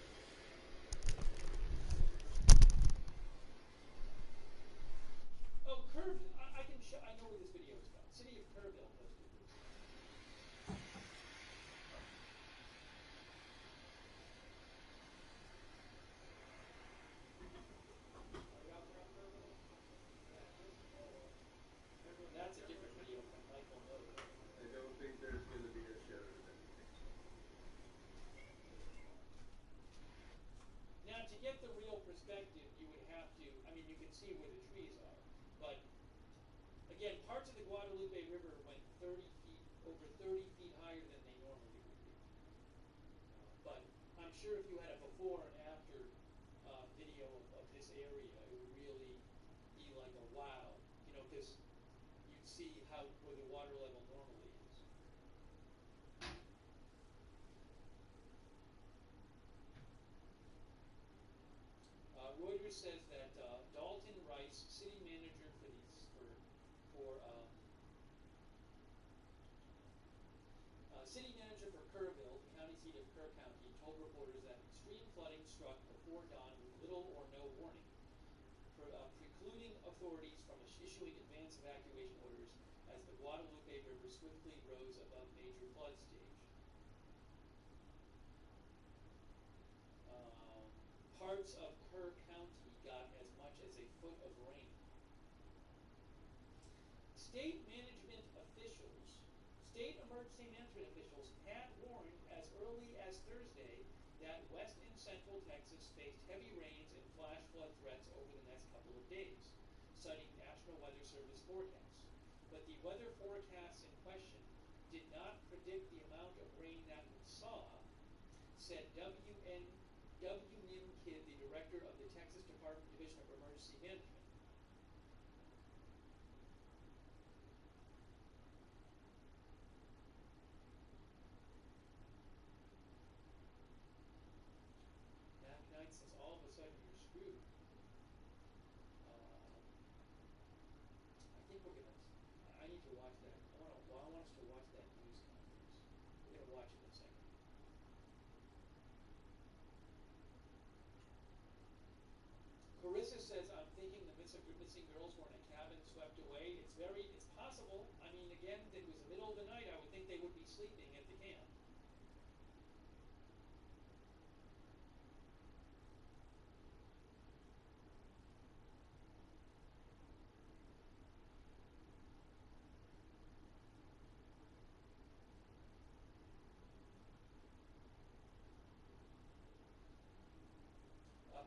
Sure, if you had a before and after video of this area, it would really be like a wow, you know, because you'd see how where the water level normally is. Reuters says that Dalton Rice, city manager city manager for Kerrville, the county seat of Kerr County, told reporters that extreme flooding struck before dawn with little or no warning, precluding authorities from issuing advance evacuation orders as the Guadalupe River swiftly rose above major flood stage. Parts of Kerr County got as much as a foot of rain. State emergency management officials had warned as early as Thursday that West and Central Texas faced heavy rains and flash flood threats over the next couple of days, citing National Weather Service forecasts. But the weather forecasts in question did not predict the amount of rain that we saw, said W. Nim Kidd, the director of the Texas Department Division of Emergency Management. Since all of a sudden you're screwed. I think we're gonna. I need to watch that. I want us to watch that news conference. We're gonna watch it in a second. Carissa says, "I'm thinking the missing girls were in a cabin swept away. It's possible. I mean, again, it was the middle of the night. I would think they would be sleeping at the camp."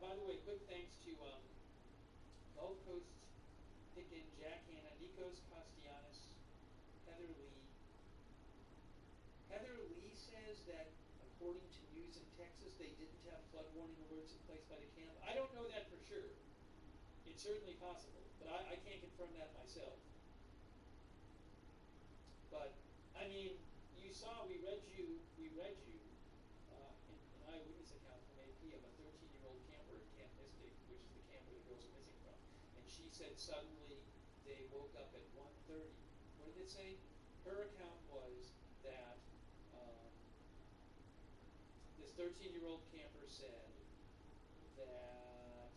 By the way, quick thanks to Gulf Coast Picken, Jack Hanna, Nikos Castellanos, Heather Lee. Heather Lee says that according to news in Texas, they didn't have flood warning alerts in place by the camp. I don't know that for sure. It's certainly possible, but I can't confirm that myself. But, I mean, we read you an eyewitness account from AP of a 13-year-old camper at Camp Mystic, which is the camp where the girls are missing from. And she said suddenly they woke up at 1:30. What did it say? her account was that this 13-year-old camper said that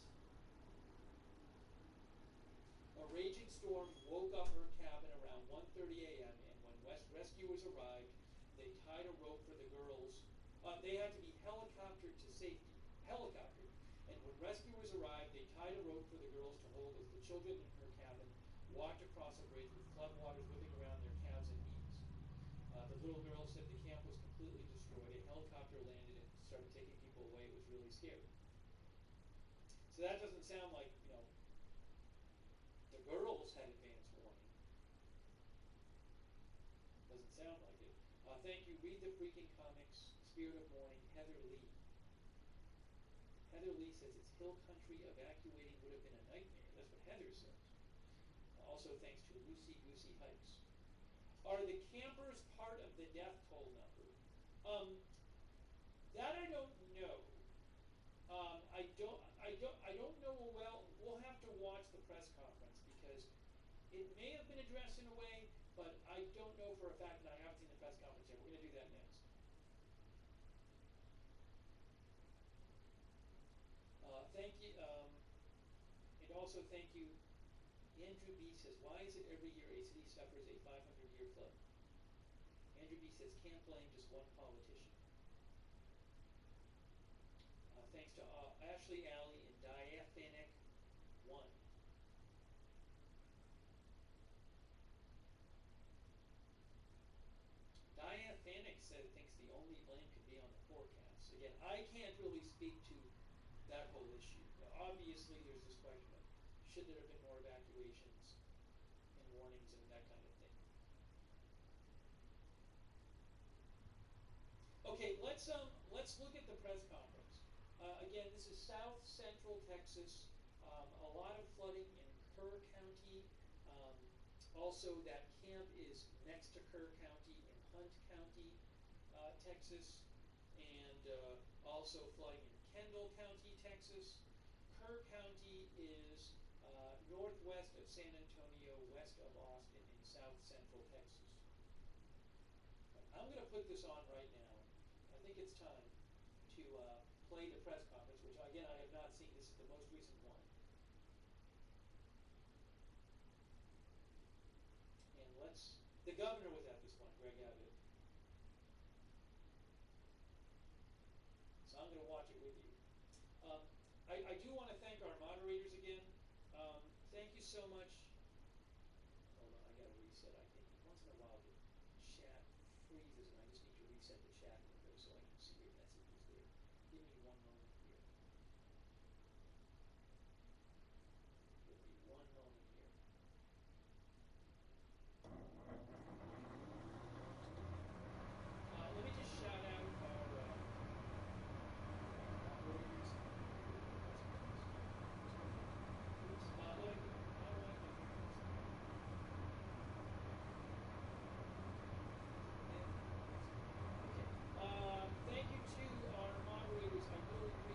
a raging storm woke up her cabin around 1:30 a.m. and when rescuers arrived, they tied a rope for the girls. They had to be helicoptered to safety. Helicoptered. And when rescuers arrived, they tied a rope for the girls to hold as the children in her cabin walked across a bridge with floodwaters whipping around their calves and knees. The little girl said the camp was completely destroyed. A helicopter landed and started taking people away. It was really scary. So that doesn't sound like, the girls had advance warning. Doesn't sound like it. Thank you. Read the Freaking Comics, Spirit of Morning, Heather Lee. Heather Lee says it's hill country. Evacuating would have been a nightmare. That's what Heather says. Also thanks to Lucy Goosey Hikes. Are the campers part of the death toll number? That I don't know. I don't know well. We'll have to watch the press conference because it may have been addressed in a way, but I don't know for a fact, and I haven't seen the press conference yet. We're going to do that next. Thank you, and also thank you. Andrew B says, why is it every year a city suffers a 500-year flood? Andrew B says, can't blame just one politician. Thanks to Ashley Alley and Diaphanic 1. Diaphanic said thinks the only blame could be on the forecast. Again, I can't really speak to that whole issue. Obviously, there's this question of should there have been more evacuations and warnings and that kind of thing. Okay, let's look at the press conference. Again, this is South Central Texas. A lot of flooding in Kerr County. Also, that camp is next to Kerr County in Hunt County, Texas, and also flooding in Kendall County, Texas. Kerr County is northwest of San Antonio, west of Austin, in South Central Texas. I'm going to put this on right now. I think it's time to play the press conference, which again I have not seen. This is the most recent one. And the governor was at this one, Greg Abbott. So I'm going to watch it with you. I do want to thank our moderators again. Thank you so much. Hold on, I got to reset. I think once in a while the chat freezes and I just need to reset the chat window so I can see your messages there. Give me one moment here. Give me one moment here. Let me just shout out our moderators. Thank you to our moderators. I really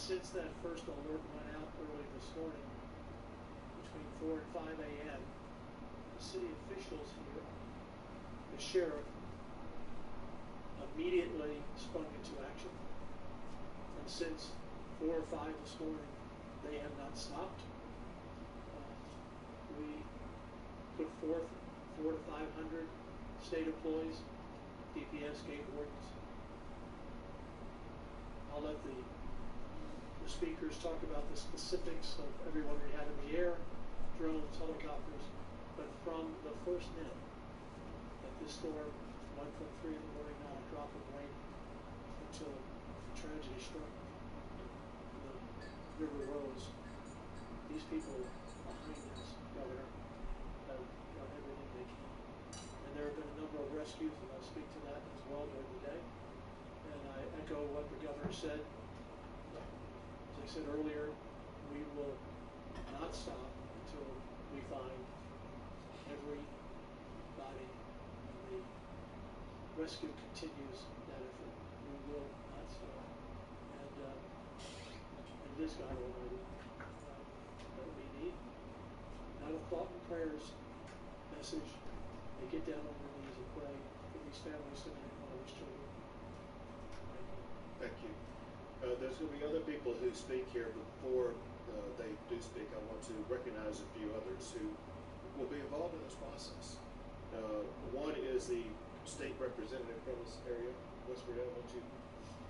since that first alert went out early this morning, between 4 and 5 a.m., the city officials here, the sheriff, immediately sprung into action. And since 4 or 5 this morning, they have not stopped. We put forth 400 to 500 state employees, DPS, game wardens. I'll let the speakers talk about the specifics of everyone we had in the air, drones, helicopters, but from the first minute that this storm went from 3 in the morning, not a drop of rain, until tragedy struck, the river rose. These people behind us, Governor, have done everything they can. And there have been a number of rescues, and I'll speak to that as well during the day. And I echo what the governor said. As I said earlier, we will not stop until we find every body, and the rescue continues that effort. We will not stop. And it is God Almighty that we need. Not a thought and prayers message. They get down on their knees and pray for these families tonight and all these children. Thank you. There's going to be other people who speak here. Before they do speak, I want to recognize a few others who will be involved in this process. One is the state representative from this area, West Virginia. Why don't you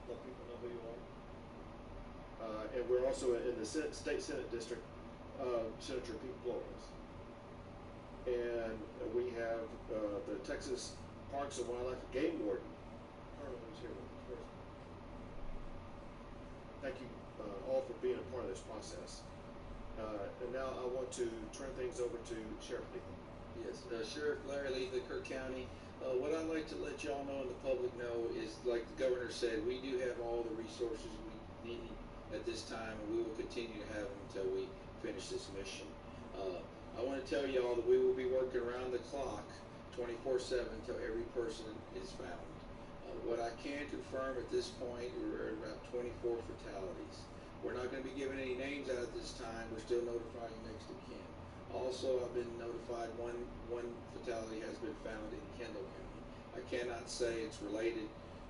let people know who you are? And we're also in the State Senate District, Senator Pete Flores. And we have the Texas Parks and Wildlife Game Warden, Colonel, who's here with us first. Thank you all for being a part of this process. And now I want to turn things over to Sheriff Letha. Yes, Sheriff Larry Letha, Kirk County. What I'd like to let y'all know and the public know is, like the governor said, we do have all the resources we need at this time, and we will continue to have them until we finish this mission. I want to tell y'all that we will be working around the clock 24/7 until every person is found. What I can confirm at this point, we're at about 24 fatalities. We're not going to be giving any names out at this time. We're still notifying next of kin. Also, I've been notified one fatality has been found in Kendall County. I cannot say it's related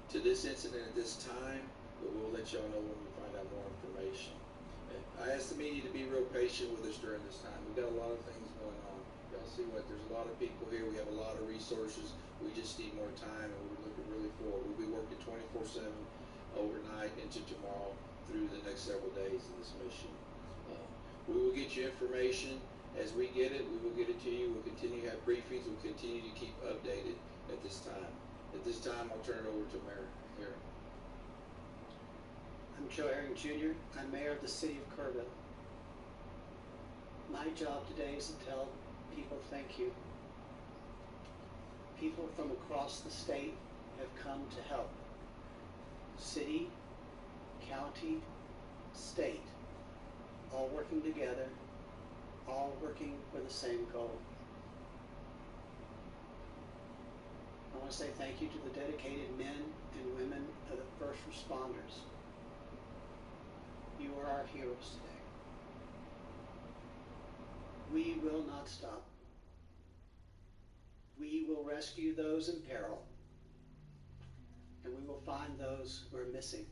to this incident at this time, but we'll let y'all know when we find out more information. I ask the media to be real patient with us during this time. We've got a lot of things going on. Y'all see what? There's a lot of people here. We have a lot of resources. We just need more time, and we're looking really forward. We'll be working 24/7 overnight into tomorrow through the next several days in this mission. We will get you information. As we get it, we will get it to you. We'll continue to have briefings. We'll continue to keep updated at this time. At this time, I'll turn it over to Mayor Herring. I'm Joe Herring Jr. I'm mayor of the city of Kerrville. My job today is to tell people thank you. People from across the state have come to help. City, county, state, all working together, all working for the same goal. I want to say thank you to the dedicated men and women of the first responders. You are our heroes today. We will not stop. We will rescue those in peril, and we will find those who are missing.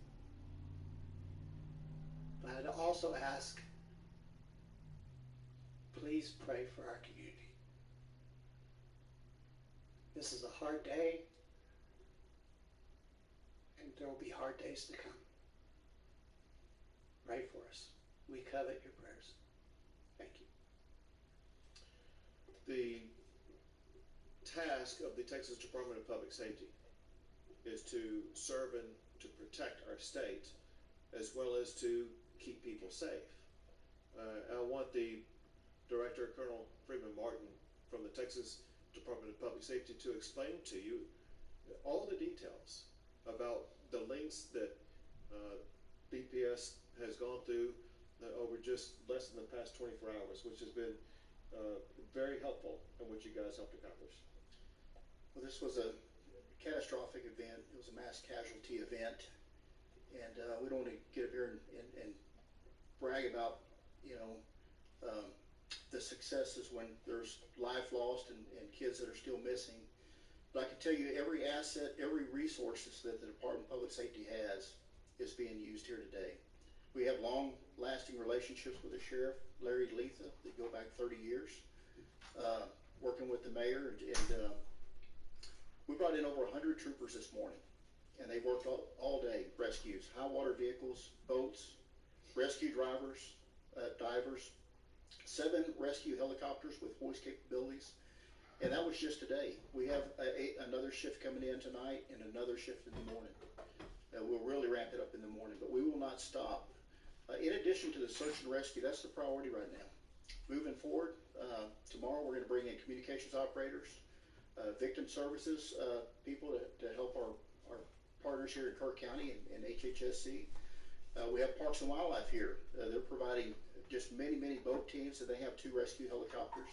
But I'd also ask, please pray for our community. This is a hard day, and there will be hard days to come. Pray for us. We covet your prayers. Thank you. The task of the Texas Department of Public Safety is to serve and to protect our state, as well as to keep people safe. I want the Director, Colonel Freeman Martin from the Texas Department of Public Safety to explain to you all the details about the lengths that DPS has gone through over just less than the past 24 hours, which has been very helpful in what you guys helped accomplish. Well, this was a catastrophic event. It was a mass casualty event. And we don't want to get up here and brag about, the successes when there's life lost and kids that are still missing. But I can tell you every asset, every resources that the Department of Public Safety has is being used here today. We have long-lasting relationships with the Sheriff, Larry Letha, that go back 30 years, working with the mayor. And we brought in over 100 troopers this morning, and they worked all day, rescues, high water vehicles, boats, rescue drivers, divers, 7 rescue helicopters with hoist capabilities. And that was just today. We have another shift coming in tonight and another shift in the morning. We'll really ramp it up in the morning, but we will not stop. In addition to the search and rescue, that's the priority right now. Moving forward, tomorrow we're going to bring in communications operators, victim services people to help our partners here in Kirk County and HHSC. We have Parks and Wildlife here. They're providing just many boat teams, and they have 2 rescue helicopters.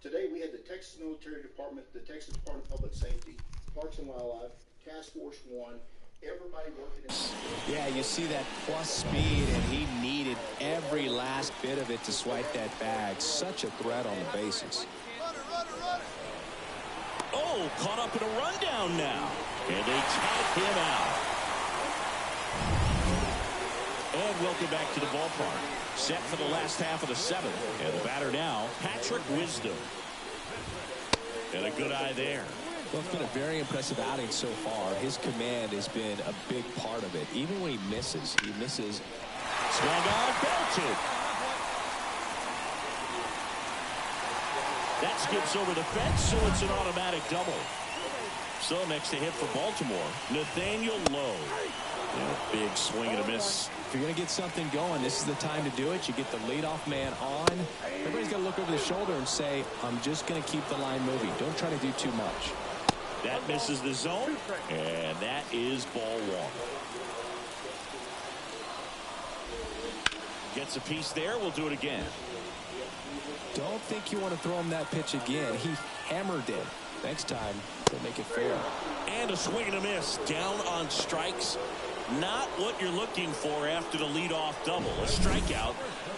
Today we had the Texas Military Department, the Texas Department of Public Safety, Parks and Wildlife, Task Force 1, everybody working in. Yeah, you see that plus speed, and he needed every last bit of it to swipe that bag. Such a threat on the bases. Oh, caught up in a rundown now. And they tag him out. And welcome back to the ballpark. Set for the last half of the 7th. And the batter now, Patrick Wisdom. And a good eye there. Well, it's been a very impressive outing so far. His command has been a big part of it. Even when he misses. Swung on, belted. That skips over the fence, so it's an automatic double. So next to hit for Baltimore, Nathaniel Lowe. Big swing and a miss. If you're going to get something going, this is the time to do it. You get the leadoff man on. Everybody's got to look over the shoulder and say, I'm just going to keep the line moving. Don't try to do too much. That misses the zone, and that is ball 1. Gets a piece there. We'll do it again. Don't think you want to throw him that pitch again. He hammered it. Next time, he'll make it fair. And a swing and a miss. Down on strikes. Not what you're looking for after the leadoff double. A strikeout,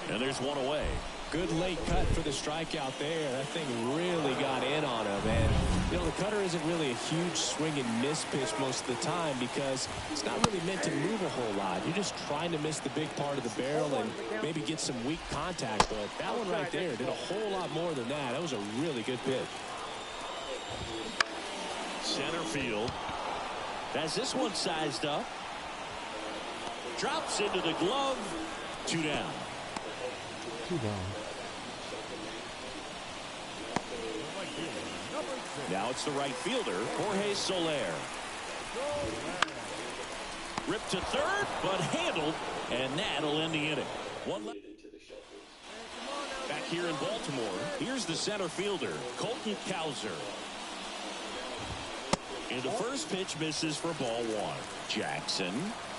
and there's one away. Good late cut for the strikeout there. That thing really got in on him. And, the cutter isn't really a huge swing and miss pitch most of the time because it's not really meant to move a whole lot. You're just trying to miss the big part of the barrel and maybe get some weak contact. But that one right there did a whole lot more than that. That was a really good pitch. Center field. Has this one sized up. Drops into the glove. 2 down. 2 down. Now it's the right fielder, Jorge Soler. Ripped to third, but handled, and that'll end the inning. One left. Back here in Baltimore, here's the center fielder, Colton Cowser. And the first pitch misses for ball 1. Jackson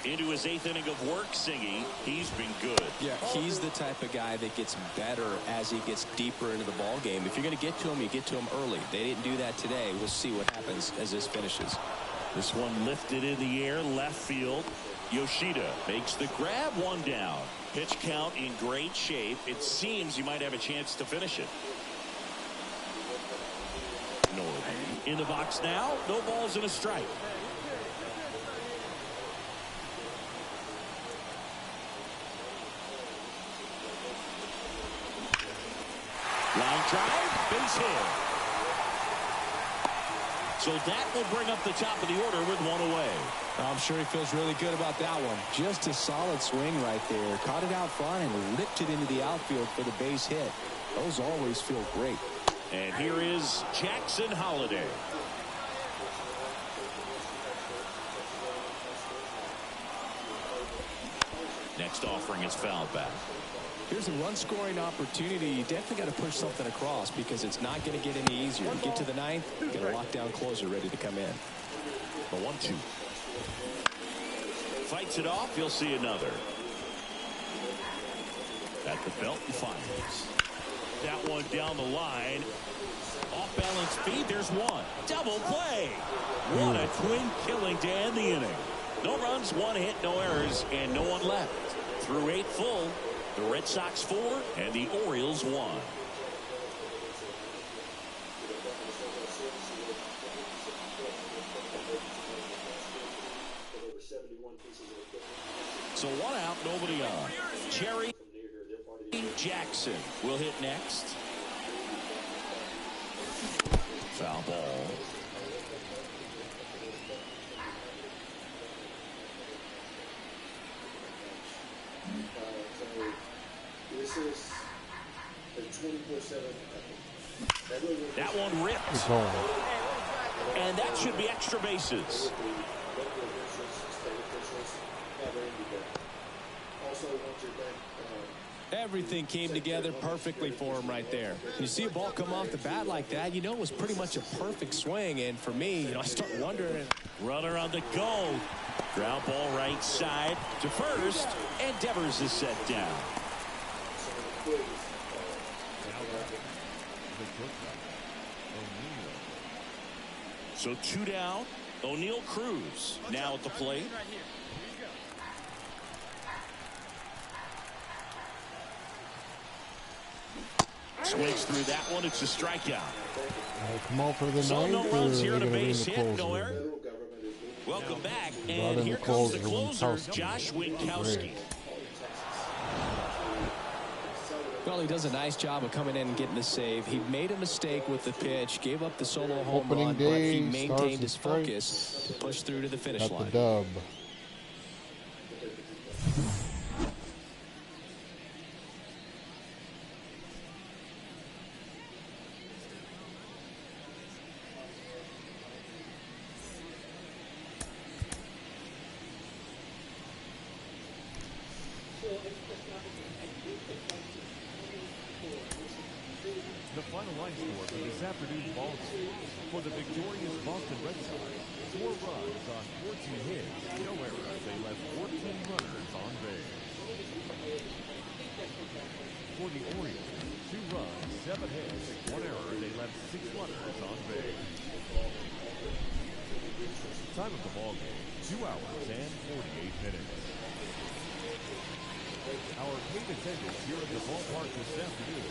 into his 8th inning of work singing. He's been good. Yeah, he's the type of guy that gets better as he gets deeper into the ball game. If you're going to get to him, you get to him early. They didn't do that today. We'll see what happens as this finishes. This one lifted in the air, left field. Yoshida makes the grab, 1 down. Pitch count in great shape. It seems you might have a chance to finish it. Norton in the box now. No balls and a strike. Line drive, base hit. So that will bring up the top of the order with 1 away. I'm sure he feels really good about that one. Just a solid swing right there. Caught it out front and ripped it into the outfield for the base hit. Those always feel great. And here is Jackson Holiday. Next offering is fouled back. Here's a run-scoring opportunity. You definitely got to push something across because it's not going to get any easier. You get to the 9th, you got a lockdown closer ready to come in. The 1-2. Fights it off. You'll see another. At the belt and finds. That one down the line. Off-balance feed. There's one. Double play. What a twin killing to end the inning. No runs, 1 hit, no errors, and no one left. Through 8 full, the Red Sox 4 and the Orioles 1. So 1 out, nobody on. Cherry Jackson will hit next. Foul ball. This is a 24/7. That one ripped. And that should be extra bases. Everything came together perfectly for him right there. You see a ball come off the bat like that, you know it was pretty much a perfect swing. And for me, I start wondering. Runner on the go. Ground ball right side to first. And Devers is set down. So 2 down. O'Neal Cruz now at the plate. Swings through that one. It's a strikeout. Come out for the So ninth, no runs or here are on they a going to base be hit. in the No closer? error. Welcome back. Brought And in here the comes the closer, closer, Winkowski. Josh Winkowski. Great. Well, he does a nice job of coming in and getting the save. He made a mistake with the pitch, gave up the solo home Opening run, day, but he stars maintained and his focus to push through to the finish Got the line. dub. The final line score for this afternoon's ball game. For the victorious Boston Red Sox, 4 runs on 14 hits, no errors. They left 14 runners on base. For the Orioles, 2 runs, 7 hits, 1 error. They left 6 runners on base. Time of the ball game, 2 hours and 48 minutes. Our paid attendance here at the ballpark this afternoon,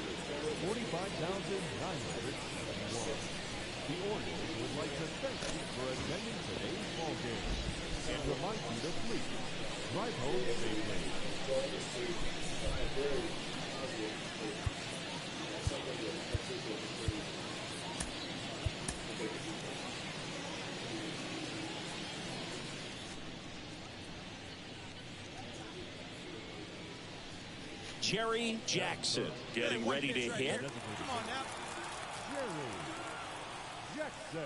45,971. The Orioles would like to thank you for attending today's ball game and remind you to please drive home safely. Cherry Jackson getting ready to hit. Come on now. Jerry Jackson.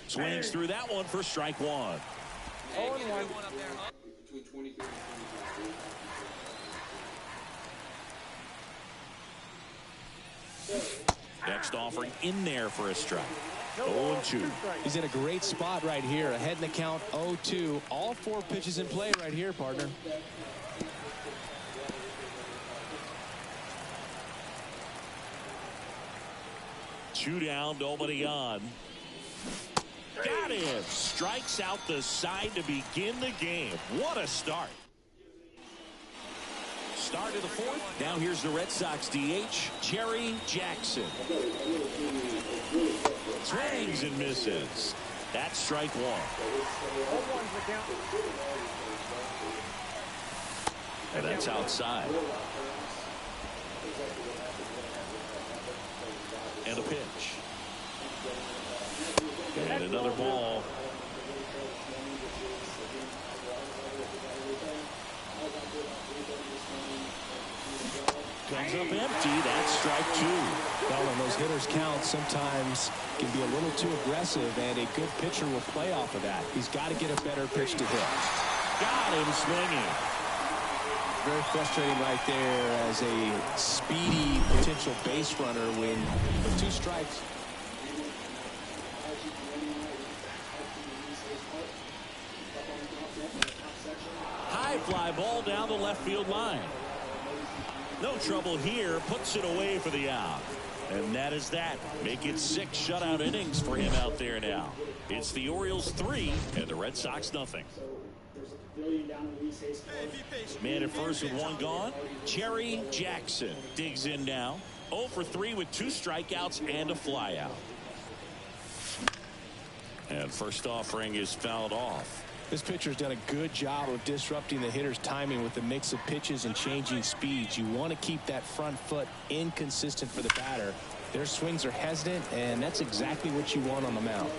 Swings through that one for strike 1. Next offering in there for a strike. 0-2. He's in a great spot right here. Ahead in the count, 0-2. All 4 pitches in play right here, partner. Two down, nobody on. Got him. Strikes out the side to begin the game. What a start. Start of the 4th. Now here's the Red Sox DH, Cherry Jackson. Swings and misses. That's strike 1. And that's outside. And a pitch. And another ball. Comes up empty. That's strike 2. Well, when those hitters count, sometimes can be a little too aggressive, and a good pitcher will play off of that. He's got to get a better pitch to hit. Got him swinging. Very frustrating right there as a speedy potential base runner when with 2 strikes. High fly ball down the left field line. No trouble here. Puts it away for the out. And that is that. Make it 6 shutout innings for him out there now. It's the Orioles 3 and the Red Sox nothing. Man at first with 1 gone. Jerry Jackson digs in now. 0 for 3 with 2 strikeouts and a flyout. And first offering is fouled off. This pitcher's done a good job of disrupting the hitter's timing with the mix of pitches and changing speeds. You want to keep that front foot inconsistent for the batter. Their swings are hesitant, and that's exactly what you want on the mound.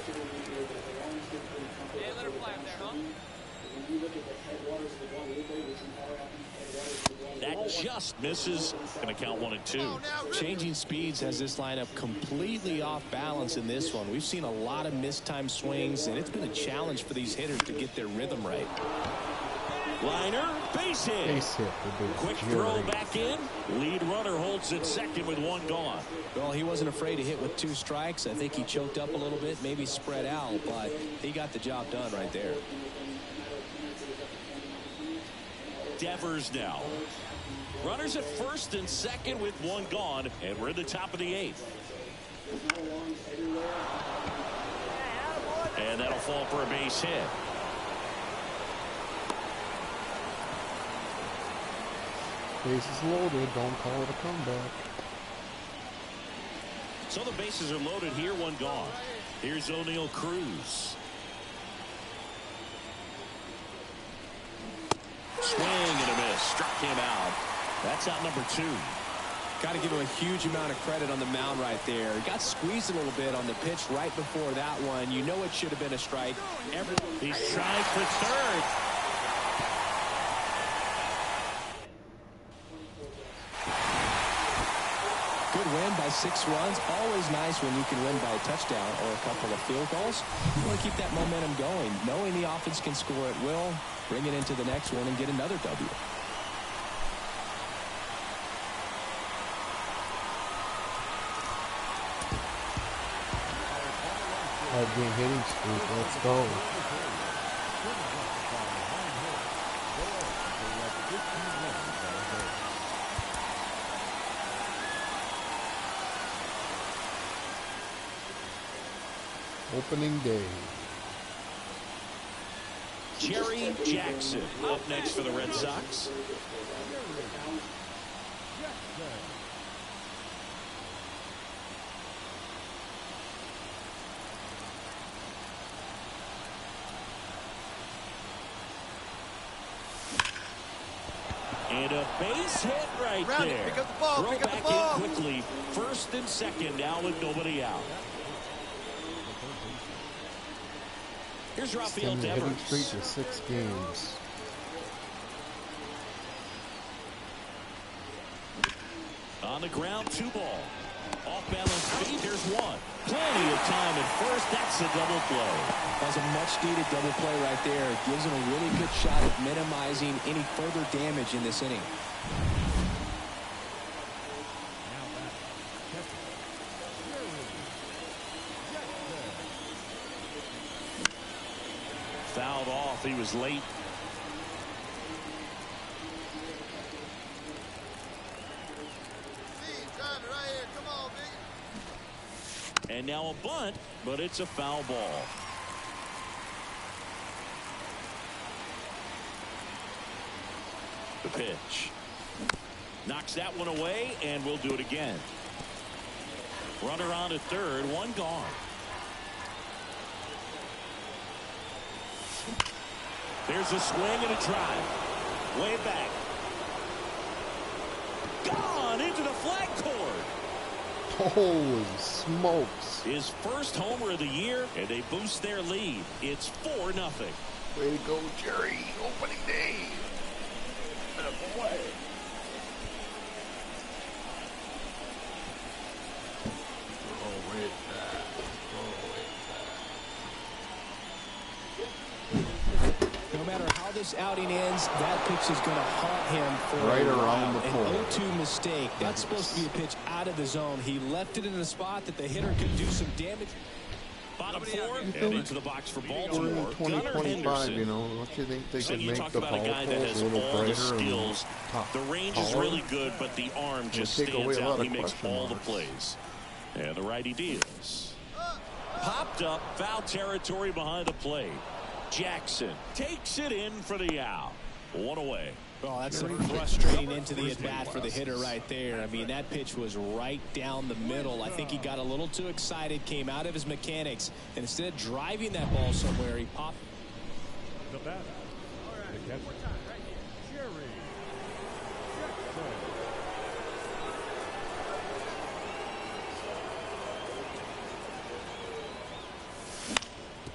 That just misses. Going to count 1 and 2. Changing speeds has this lineup completely off balance in this one. We've seen a lot of mistimed swings, and it's been a challenge for these hitters to get their rhythm right. Liner, base hit. Base hit. Quick throw back in. Lead runner holds at second with 1 gone. Well, he wasn't afraid to hit with 2 strikes. I think he choked up a little bit, maybe spread out, but he got the job done right there. Devers now. Runners at first and second with 1 gone, and we're in the top of the 8th. And that'll fall for a base hit. Bases loaded. Don't call it a comeback. So the bases are loaded here. 1 gone. Here's O'Neal Cruz. Swing and a miss. Struck him out. That's out number 2. Got to give him a huge amount of credit on the mound right there. He got squeezed a little bit on the pitch right before that one. You know it should have been a strike. He's trying for third. Good win by 6 runs. Always nice when you can win by a touchdown or a couple of field goals. You want to keep that momentum going. Knowing the offense can score at will, bring it into the next one and get another W. Game hitting streak. Let's go. Opening day. Jerry Jackson up next for the Red Sox. And a base hit right there. Pick up the ball. Throw Pick up back the ball. in quickly. First and second now with nobody out. Here's Rafael Hitting Devers. streak to 6 games. On the ground, 2 ball. Off balance feed, there's 1. Plenty of time at first. That's a double play. That's a much needed double play right there. It gives him a really good shot at minimizing any further damage in this inning. Fouled off. He was late. And now a bunt, but it's a foul ball. The pitch. Knocks that one away, and we'll do it again. Runner on at third, 1 gone. There's a swing and a drive. Way back. Gone into the flag cord. Holy smokes. His first homer of the year, and they boost their lead. It's 4-0. Way to go, Jerry. Opening day. Boy. No matter how this outing ends, that pitch is going to haunt him for right a around while. the corner. An 0-2 mistake. That's supposed to be a pitch out of the zone. He left it in a spot that the hitter could do some damage. Bottom four, You and think into the box for we're in Baltimore. 2025, you know, don't you think they So could you make talk the about a foul guy that poles has a little all the brighter skills. and The range is taller? really good, but the arm just take away stands a out. lot He of makes question all the marks. plays. And the righty deals. Popped up, foul territory behind the plate. Jackson takes it in for the out. One away. Well, that's some frustrating into the at-bat for the hitter right there. I mean, that pitch was right down the middle. I think he got a little too excited, came out of his mechanics, and instead of driving that ball somewhere, he popped. The batter, the catcher, Jerry Jackson.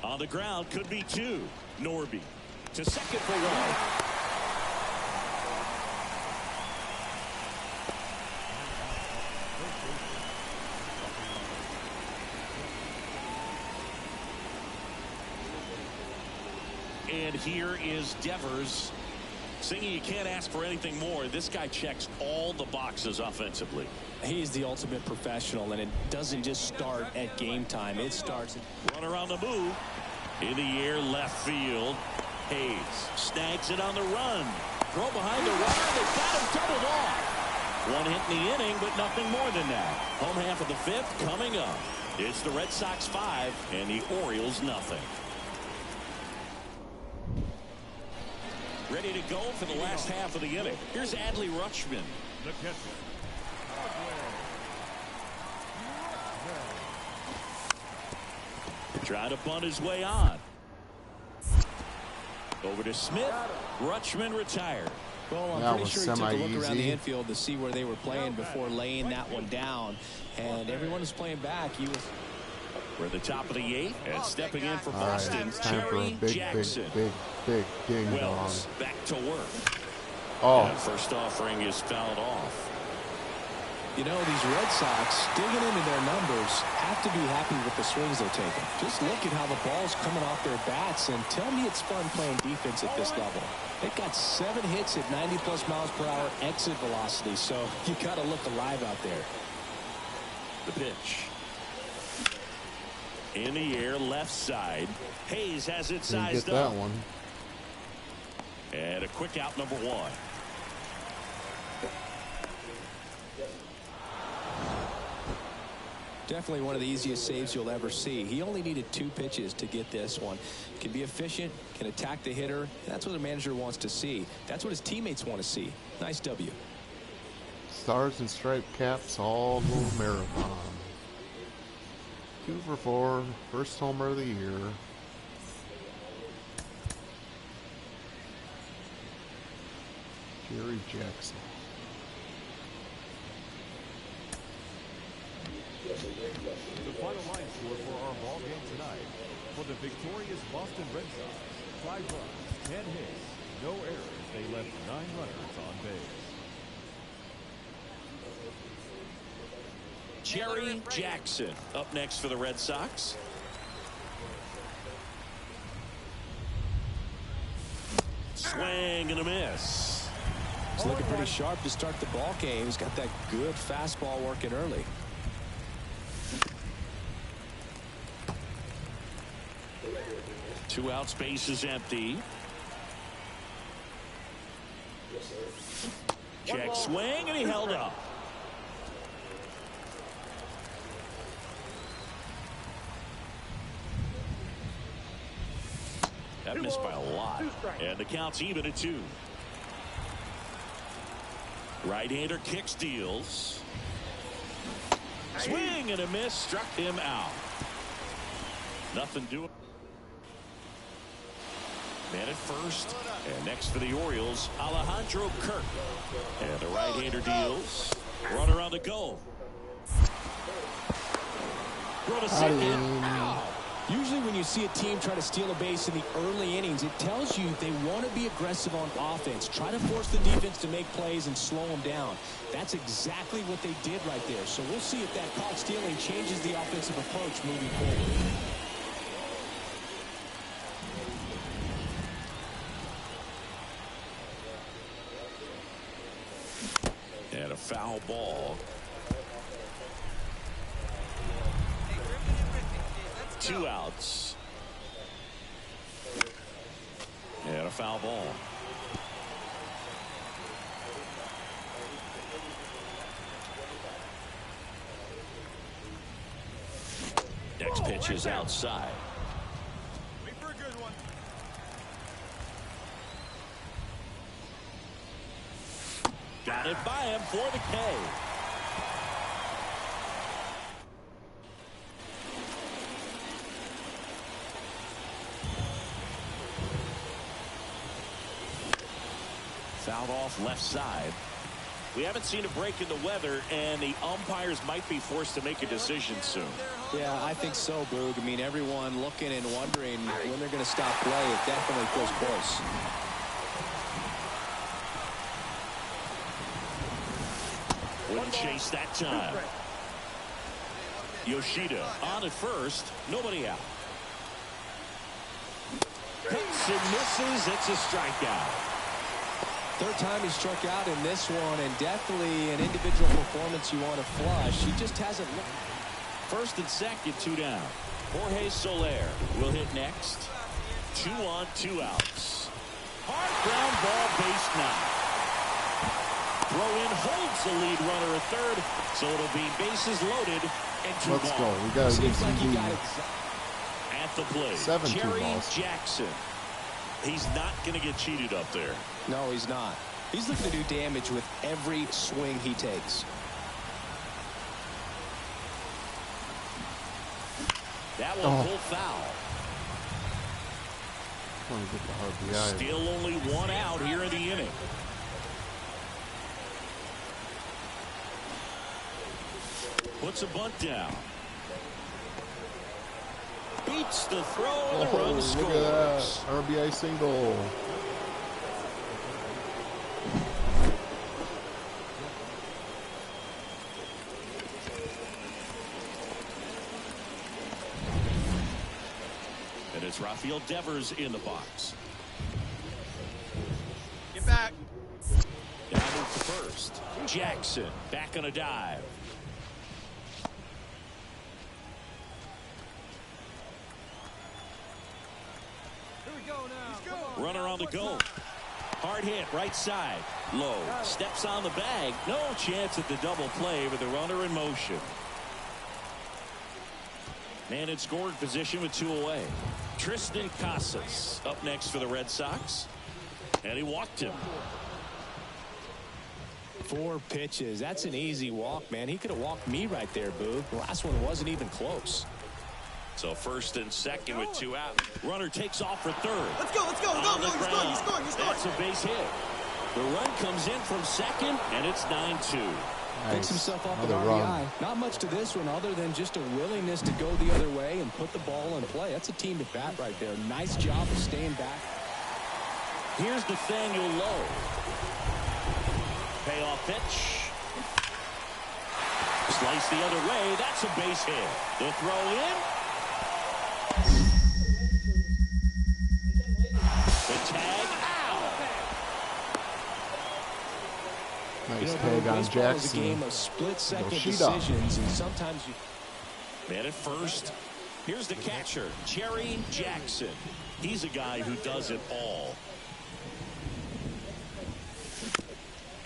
On the ground, could be two. Norby to second for one. And here is Devers singing you can't ask for anything more. This guy checks all the boxes offensively. He's the ultimate professional, and it doesn't just start at game time. It starts. Runner on the move. In the air, left field. Hayes snags it on the run. Throw behind the runner. They've got him doubled off. One hit in the inning, but nothing more than that. Home half of the fifth coming up. It's the Red Sox 5 and the Orioles nothing. Ready to go for the last half of the inning. Here's Adley Rutschman. The catcher. Trying to bunt his way on. Over to Smith. Rutschman retired. Well, I'm pretty sure he took a look around the infield to see where they were playing before laying that one down. And everyone was playing back. He was. We're at the top of the eighth, and stepping in for All right, Boston, it's time for a Jerry big, Jackson. big ding dong. Wells back to work. Oh. And first offering is fouled off. You know, these Red Sox, digging into their numbers, have to be happy with the swings they're taking. Just look at how the ball's coming off their bats, and tell me it's fun playing defense at this level. They've got 7 hits at 90+ miles per hour exit velocity, so you got to look alive out there. The pitch. In the air, left side. Hayes has it sized get up. that one. And a quick out, number 1. Definitely one of the easiest saves you'll ever see. He only needed 2 pitches to get this one. Can be efficient, can attack the hitter. That's what a manager wants to see. That's what his teammates want to see. Nice W. Stars and striped caps all little marathon. 2 for 4, first homer of the year. Jerry Jackson. The final line score for our ball game tonight. For the victorious Boston Red Sox, 5 runs, 10 hits, no errors. They left 9 runners on base. Jerry Jackson up next for the Red Sox. Swing and a miss. He's looking pretty sharp to start the ball game. He's got that good fastball working early. Two outs, base is empty. Check swing, and he held up. That missed by a lot. And the count's even at 2. Right-hander kicks, deals. Swing and a miss, struck him out. Nothing doing. Man at first. And next for the Orioles, Alejandro Kirk. And the right-hander deals. Runner on the go. Throw to second. Ow. Usually when you see a team try to steal a base in the early innings, it tells you they want to be aggressive on offense. Try to force the defense to make plays and slow them down. That's exactly what they did right there. So we'll see if that caught stealing changes the offensive approach moving forward. And a foul ball. Hey, Griffin and Griffin, let's 2 outs. And a foul ball. Next pitch is outside. Wait for a good one. Got it by him for the K. Fouled off left side. We haven't seen a break in the weather, and the umpires might be forced to make a decision soon. Yeah, I think so, Boog. I mean, everyone looking and wondering when they're going to stop play. It definitely feels close. Wouldn't chase that time. Yoshida on at first. Nobody out. Hits and misses. It's a strikeout. Third time he struck out in this one, and definitely an individual performance you want to flush. He just hasn't looked. First and second, 2 down. Jorge Soler will hit next. 2 on, 2 outs. Hard ground ball, base knock. Throw in holds the lead runner at third, so it'll be bases loaded and 2 Let's balls. go. We got to get some At the plate, 17 Jerry balls. Jackson. He's not going to get cheated up there. No, he's not. He's looking to do damage with every swing he takes. That one pulled foul. Want to get the RBI. Still only 1 out here in the inning. Puts a bunt down. Beats the throw and the run Look scores. at that. RBI single. And it's Rafael Devers in the box. Get back. Now move to first. Jackson back on a dive. Here we go now. Runner on the go. Hard hit right side. Low. Steps on the bag. No chance at the double play with the runner in motion. Man in scoring position with 2 away. Tristan Casas up next for the Red Sox. And he walked him. 4 pitches. That's an easy walk, man. He could have walked me right there, Boog. The last one wasn't even close. So first and second with 2 out. Runner takes off for third. Let's go, let's go, On go, the go. He's ground. scoring, he's scoring. That's a base hit. The run comes in from second, and it's 9-2. Picks himself up an Another RBI. run. Not much to this one other than just a willingness to go the other way and put the ball in play. That's a team at bat right there. Nice job of staying back. Here's Nathaniel Lowe. Payoff pitch. Slice the other way. That's a base hit. The throw in. The tag out. Nice tag on baseball is a Jackson. game of split-second Yoshida. decisions, and sometimes you. Man at first. Here's the catcher, Jerry Jackson. He's a guy who does it all.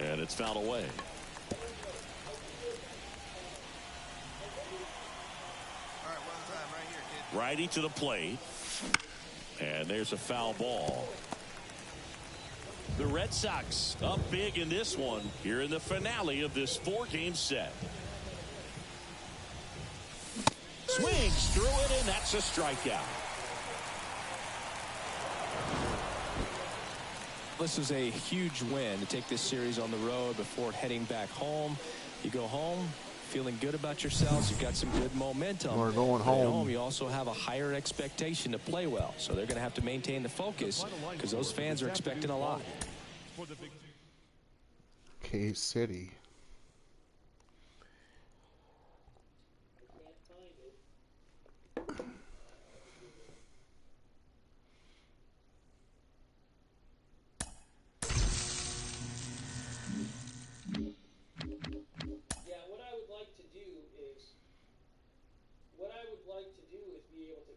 And it's fouled away. All right, one time right here, kid. Righty to the plate. And there's a foul ball. The Red Sox up big in this one here in the finale of this 4-game set. Swings through it, and that's a strikeout. This was a huge win to take this series on the road before heading back home. You go home feeling good about yourselves. You've got some good momentum. We're going But at home. You also have a higher expectation to play well. So they're going to have to maintain the focus because those fans are expecting a lot. K-City. Yeah, what I would like to do is be able to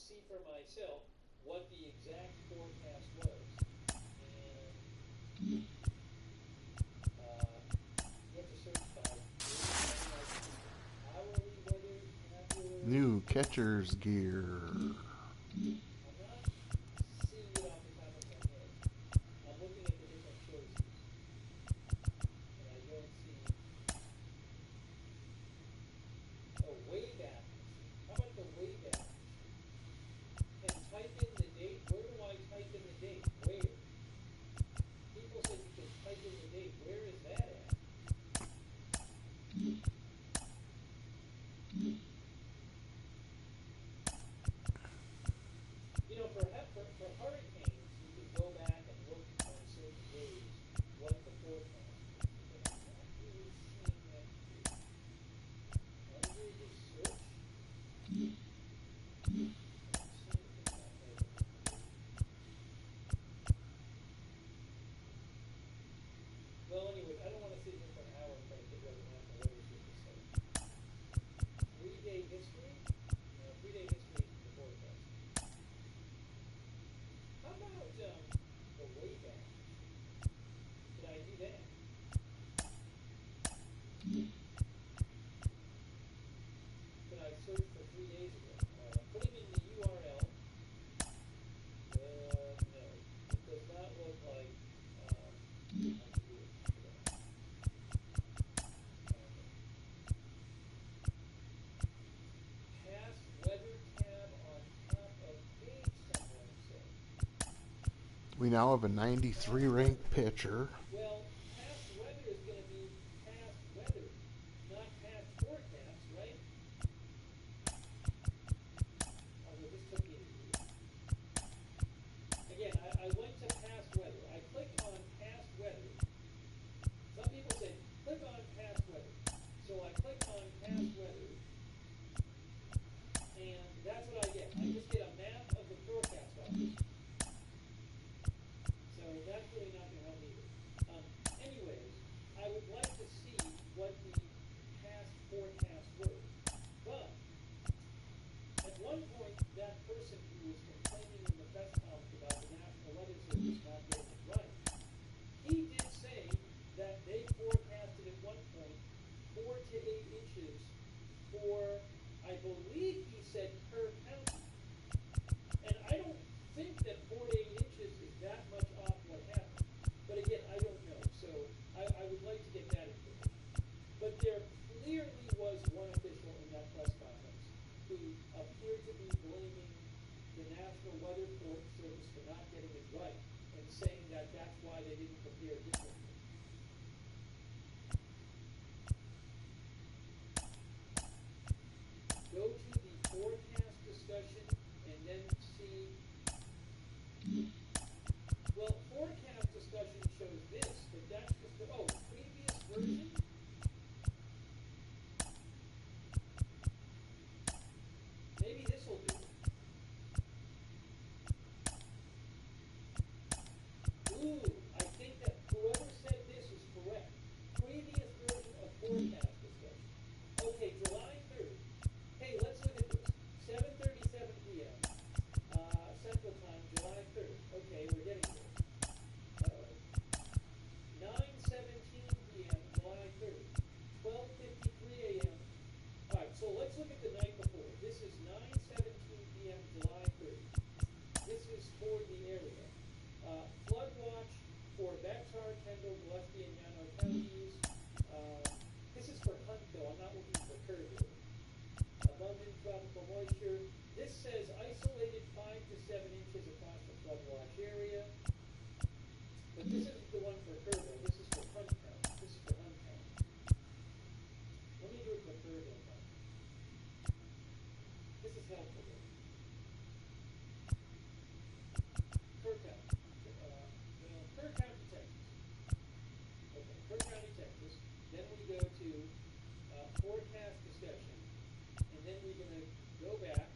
see for myself what the exact forecast was. And you have to search by hourly weather, tabular. New catcher's gear. I'm not seeing it off the top of my head. I'm looking at the different choices. And I don't see. Oh, Wayback Machine. How about the Wayback Machine? And type in the date. Where do I type in the date? Where? People said you could type in the date. Where is that at? You know, for hurricanes, you can go back and look on certain days what the forecast is. But I'm not really seeing that here. Under the search, I don't see anything about weather. Well, anyways, I don't want to sit here for an hour and try to figure out the National Weather Service site. 3-day history? No, 3-day history is the forecast. How about the Wayback Machine? Did I do that? Can I search for 3 days ago? Alright, I'm putting in the URL. No. It does not look like I can do it. Past weather tab on top of page, someone said. We now have a 93 ranked pitcher. Well, past weather is going to be past weather, not past forecast, right? Although this took me a year. Again, I went to past weather. I clicked on past weather. Some people say, click on past weather. So I clicked on past weather, and that's what I get. I just get a map of the forecast office. So that's really not going to help me either. Anyways, I would like to see what the past forecasts were. But at one point, that person who was complaining in the press conference about the National Weather Service not getting it right, he did say that they forecasted at one point 4 to 8 inches for, I believe he said, per county. And I don't think that 4 to 8 inches is that much off what happened. But again, I don't know. So I would like to get that information. But there clearly was one official in that press conference who appeared to be blaming the National Weather Service for not getting it right and saying that that's why they didn't prepare differently. Go to the forecast discussion and then see. Well, forecast discussion shows this, but that's just the previous version. Maybe this will do it. Ooh, I think that whoever said this is correct. Previous version of forecast discussion. Okay, July 3rd. Hey, let's look at this. 7:37 p.m. Central Time, July 3rd. Okay, we're getting there. 9:17 p.m. July 3rd. 12:53 a.m. All right, so let's look at the night before. This is 9:17 p.m. July 3rd. This is for the area. Flood watch for Bexar, Kendall, Gillespie, and Llano counties. This is for Huntsville. I'm not looking for Kerrville. Abundant tropical moisture. This says isolated 5 to 7 inches across the flood watch area. But this isn't the one for Kerrville. This is for Hunt County. This is for Hunt County. Let me do it for Kerrville County. This is helpful though. Kerr County. Kerr County, Texas. Okay, Kerr County, Texas. Then we go to forecast discussion. And then we're going to go back.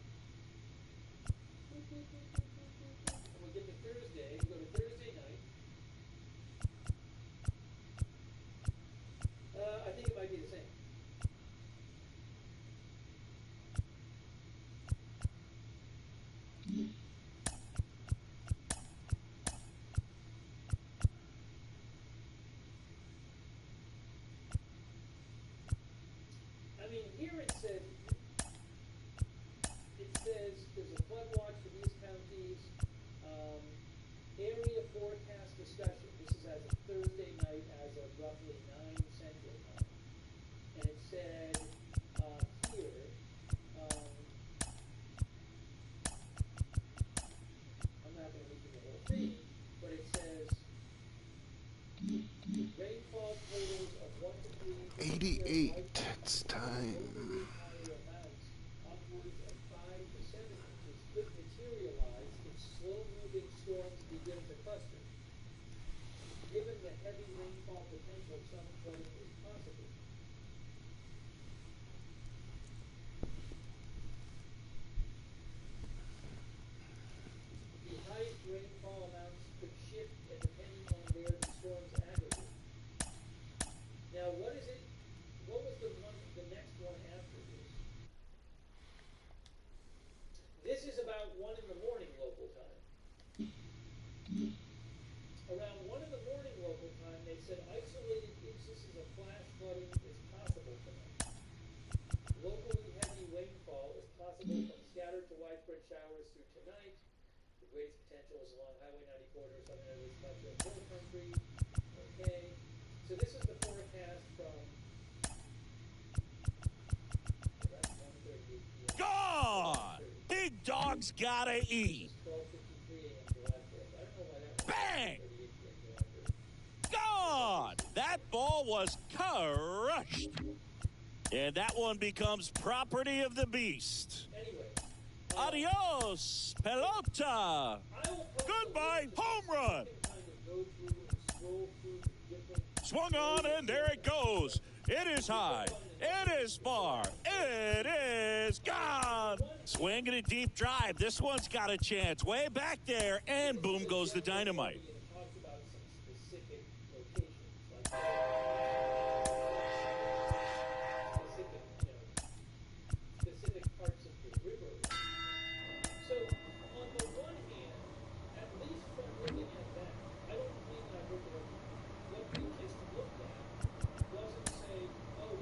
And we'll get to Thursday. We go to Thursday night. I think it might be the same. Thursday night as of roughly 9 Central Time. And it said here, I'm not going to read you the whole thing, but it says rainfall totals of 1 to 3 inches 88. It's time. higher amounts, upwards of 5 to 7 inches, could materialize if slow-moving storms begin to cluster. Given the heavy rainfall potential, some flooding is possible. The highest rainfall amounts could shift depending on where the storms aggregate. Now, what is it? What was the next one after this? This is about 1 in the morning local time. Around 1 in the morning local time, they said isolated instances of flash flooding is possible tonight. Locally heavy rainfall is possible from scattered to widespread showers through tonight. The greatest potential is along Highway 94 to southern areas of Hill Country. Okay. So this is the forecast from. God! Big dog's gotta eat. Bang! God! That ball was crushed. And that one becomes property of the beast. Adios, pelota. Goodbye, home run. Swung on, and there it goes. It is high. It is far. It is gone. Swinging a deep drive. This one's got a chance. Way back there, and boom goes the dynamite. Specific parts of the river. So, on the one hand, at least from looking at that, I don't think I looked at what we just looked at doesn't say, oh,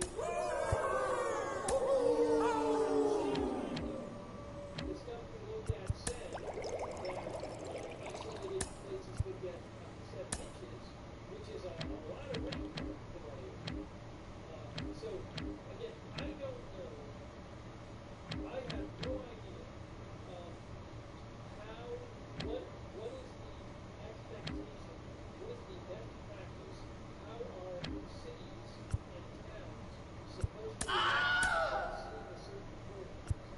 the stuff we looked at said that isolated places could get 7 inches, which is a lot of rain for that area. So, again, I don't know. I have no idea what is the expectation, what is the best practice, how are cities and towns supposed to assess in a certain forecast?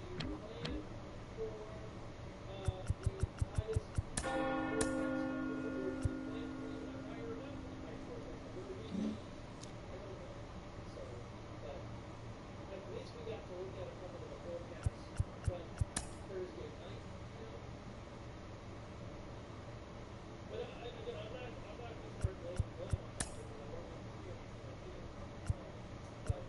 Do you plan for the highest forecast number, or do you plan for even a higher amount than the highest forecast number? I don't know. So, but at least we got to look at a couple of the forecasts from Thursday night. But again, I'm not going to start laying blame on something that I don't want to hear. But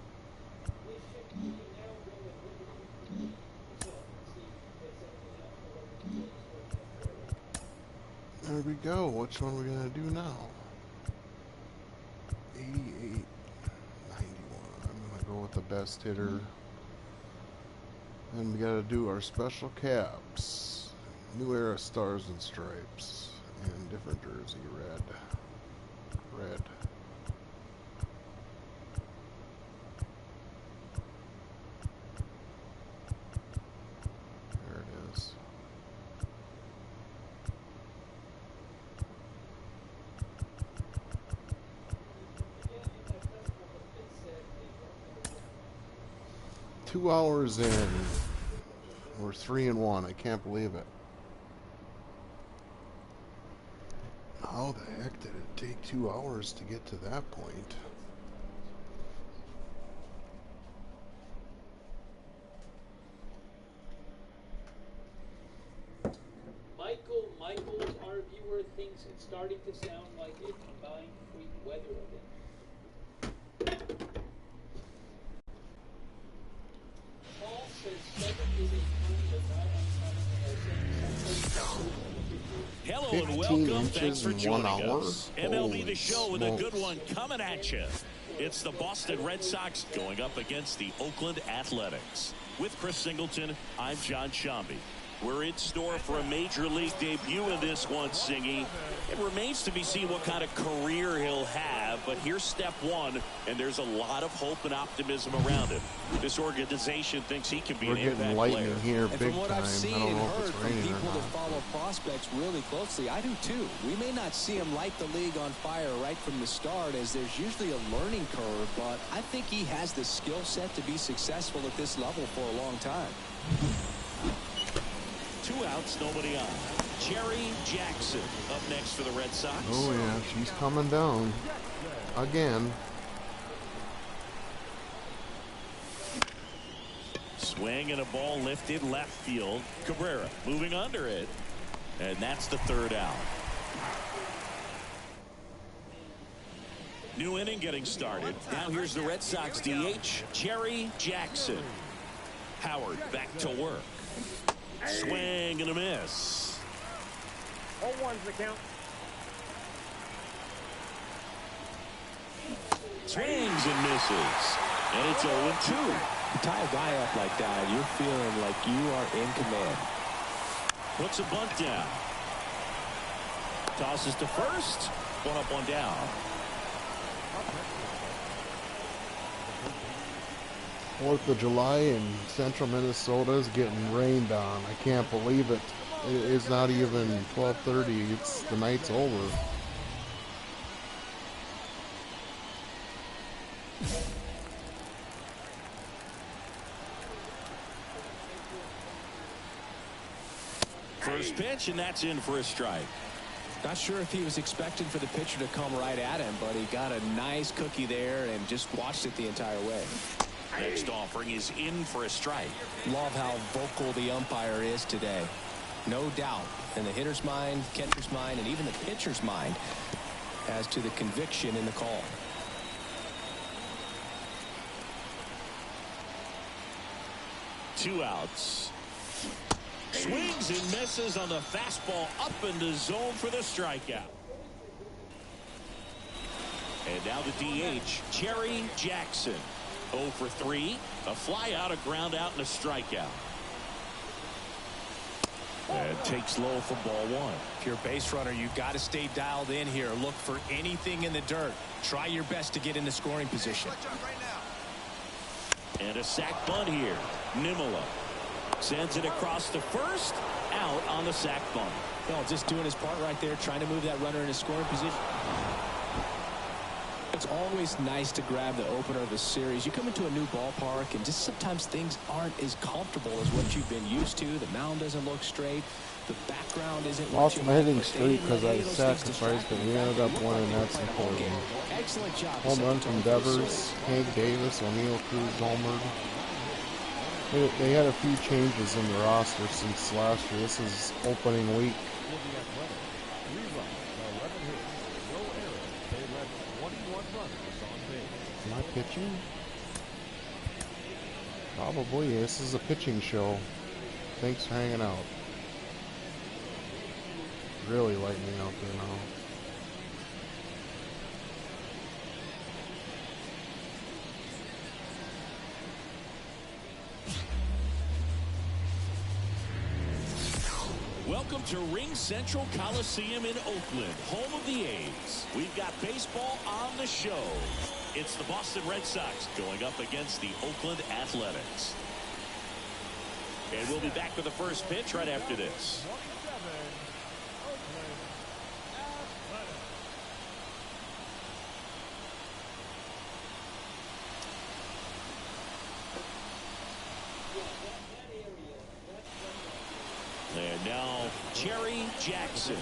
we can now go and look at it yourself and see if it's anything else or what the forecast there. There we go. Which one are we going to do now? 88, 91. I'm going to go with the best hitter. And we got to do our special caps. New Era Stars and Stripes. And different jersey, red. Red. There it is. Two hours in. We're 3-1. I can't believe it. How the heck did it take 2 hours to get to that point? Michael's our viewer thinks it's starting to sound like a combined freak weather event. Paul says 7 is a kind but not uncommon. Hello and welcome. Thanks for 1 joining hour. us. MLB The Show with a good smokes. one coming at you. It's the Boston Red Sox going up against the Oakland Athletics. With Chris Singleton, I'm John Shambi. We're in store for a major league debut in this one, Singy. It remains to be seen what kind of career he'll have, but here's step one, and there's a lot of hope and optimism around him. This organization thinks he can be an impact player. Here, and big from what time. I've seen I don't and know if heard it's from raining people or that not. follow prospects really closely, I do too. We may not see him light the league on fire right from the start, as there's usually a learning curve, but I think he has the skill set to be successful at this level for a long time. 2 outs, nobody on. Jerry Jackson up next for the Red Sox. Oh yeah, she's coming down again. Swing and a ball lifted left field. Cabrera moving under it, and that's the 3rd out. New inning getting started. Now here's the Red Sox DH, Jerry Jackson. Howard back to work. Swing and a miss. 0-1's the count. Swings and misses. And it's 0-2. You tie a guy up like that, you're feeling like you are in command. Puts a bunt down. Tosses to first. 1 up, 1 down. 4th of July in central Minnesota is getting rained on. I can't believe it. It's not even 12:30. It's the night's over. First pitch, and that's in for a strike. Not sure if he was expecting for the pitcher to come right at him, but he got a nice cookie there and just watched it the entire way. Next offering is in for a strike. Love how vocal the umpire is today. No doubt in the hitter's mind, catcher's mind, and even the pitcher's mind as to the conviction in the call. Two outs. Swings and misses on the fastball up into zone for the strikeout. And now the DH, Jerry Jackson. 0 for 3. A fly out, a ground out, and a strikeout. And takes low for ball 1. If you're a base runner, you've got to stay dialed in here. Look for anything in the dirt. Try your best to get into scoring position. And a sac bunt here. Nimala sends it across to first. Out on the sac bunt. No, just doing his part right there, trying to move that runner into scoring position. It's always nice to grab the opener of a series. You come into a new ballpark and just sometimes things aren't as comfortable as what you've been used to. The mound doesn't look straight. The background isn't Lost what my you hitting want, streak because I sacrificed, but we ended up winning. That's important. Excellent job. Home run from Devers, Hank Davis, O'Neill Cruz homered. They had a few changes in the roster since last year. This is opening week. Am I pitching? Probably. This is a pitching show. Thanks for hanging out. Really lightning out there now. Welcome to Ring Central Coliseum in Oakland, home of the A's. We've got baseball on the show. It's the Boston Red Sox going up against the Oakland Athletics. And we'll be back with the first pitch right after this. And now Jerry Jackson.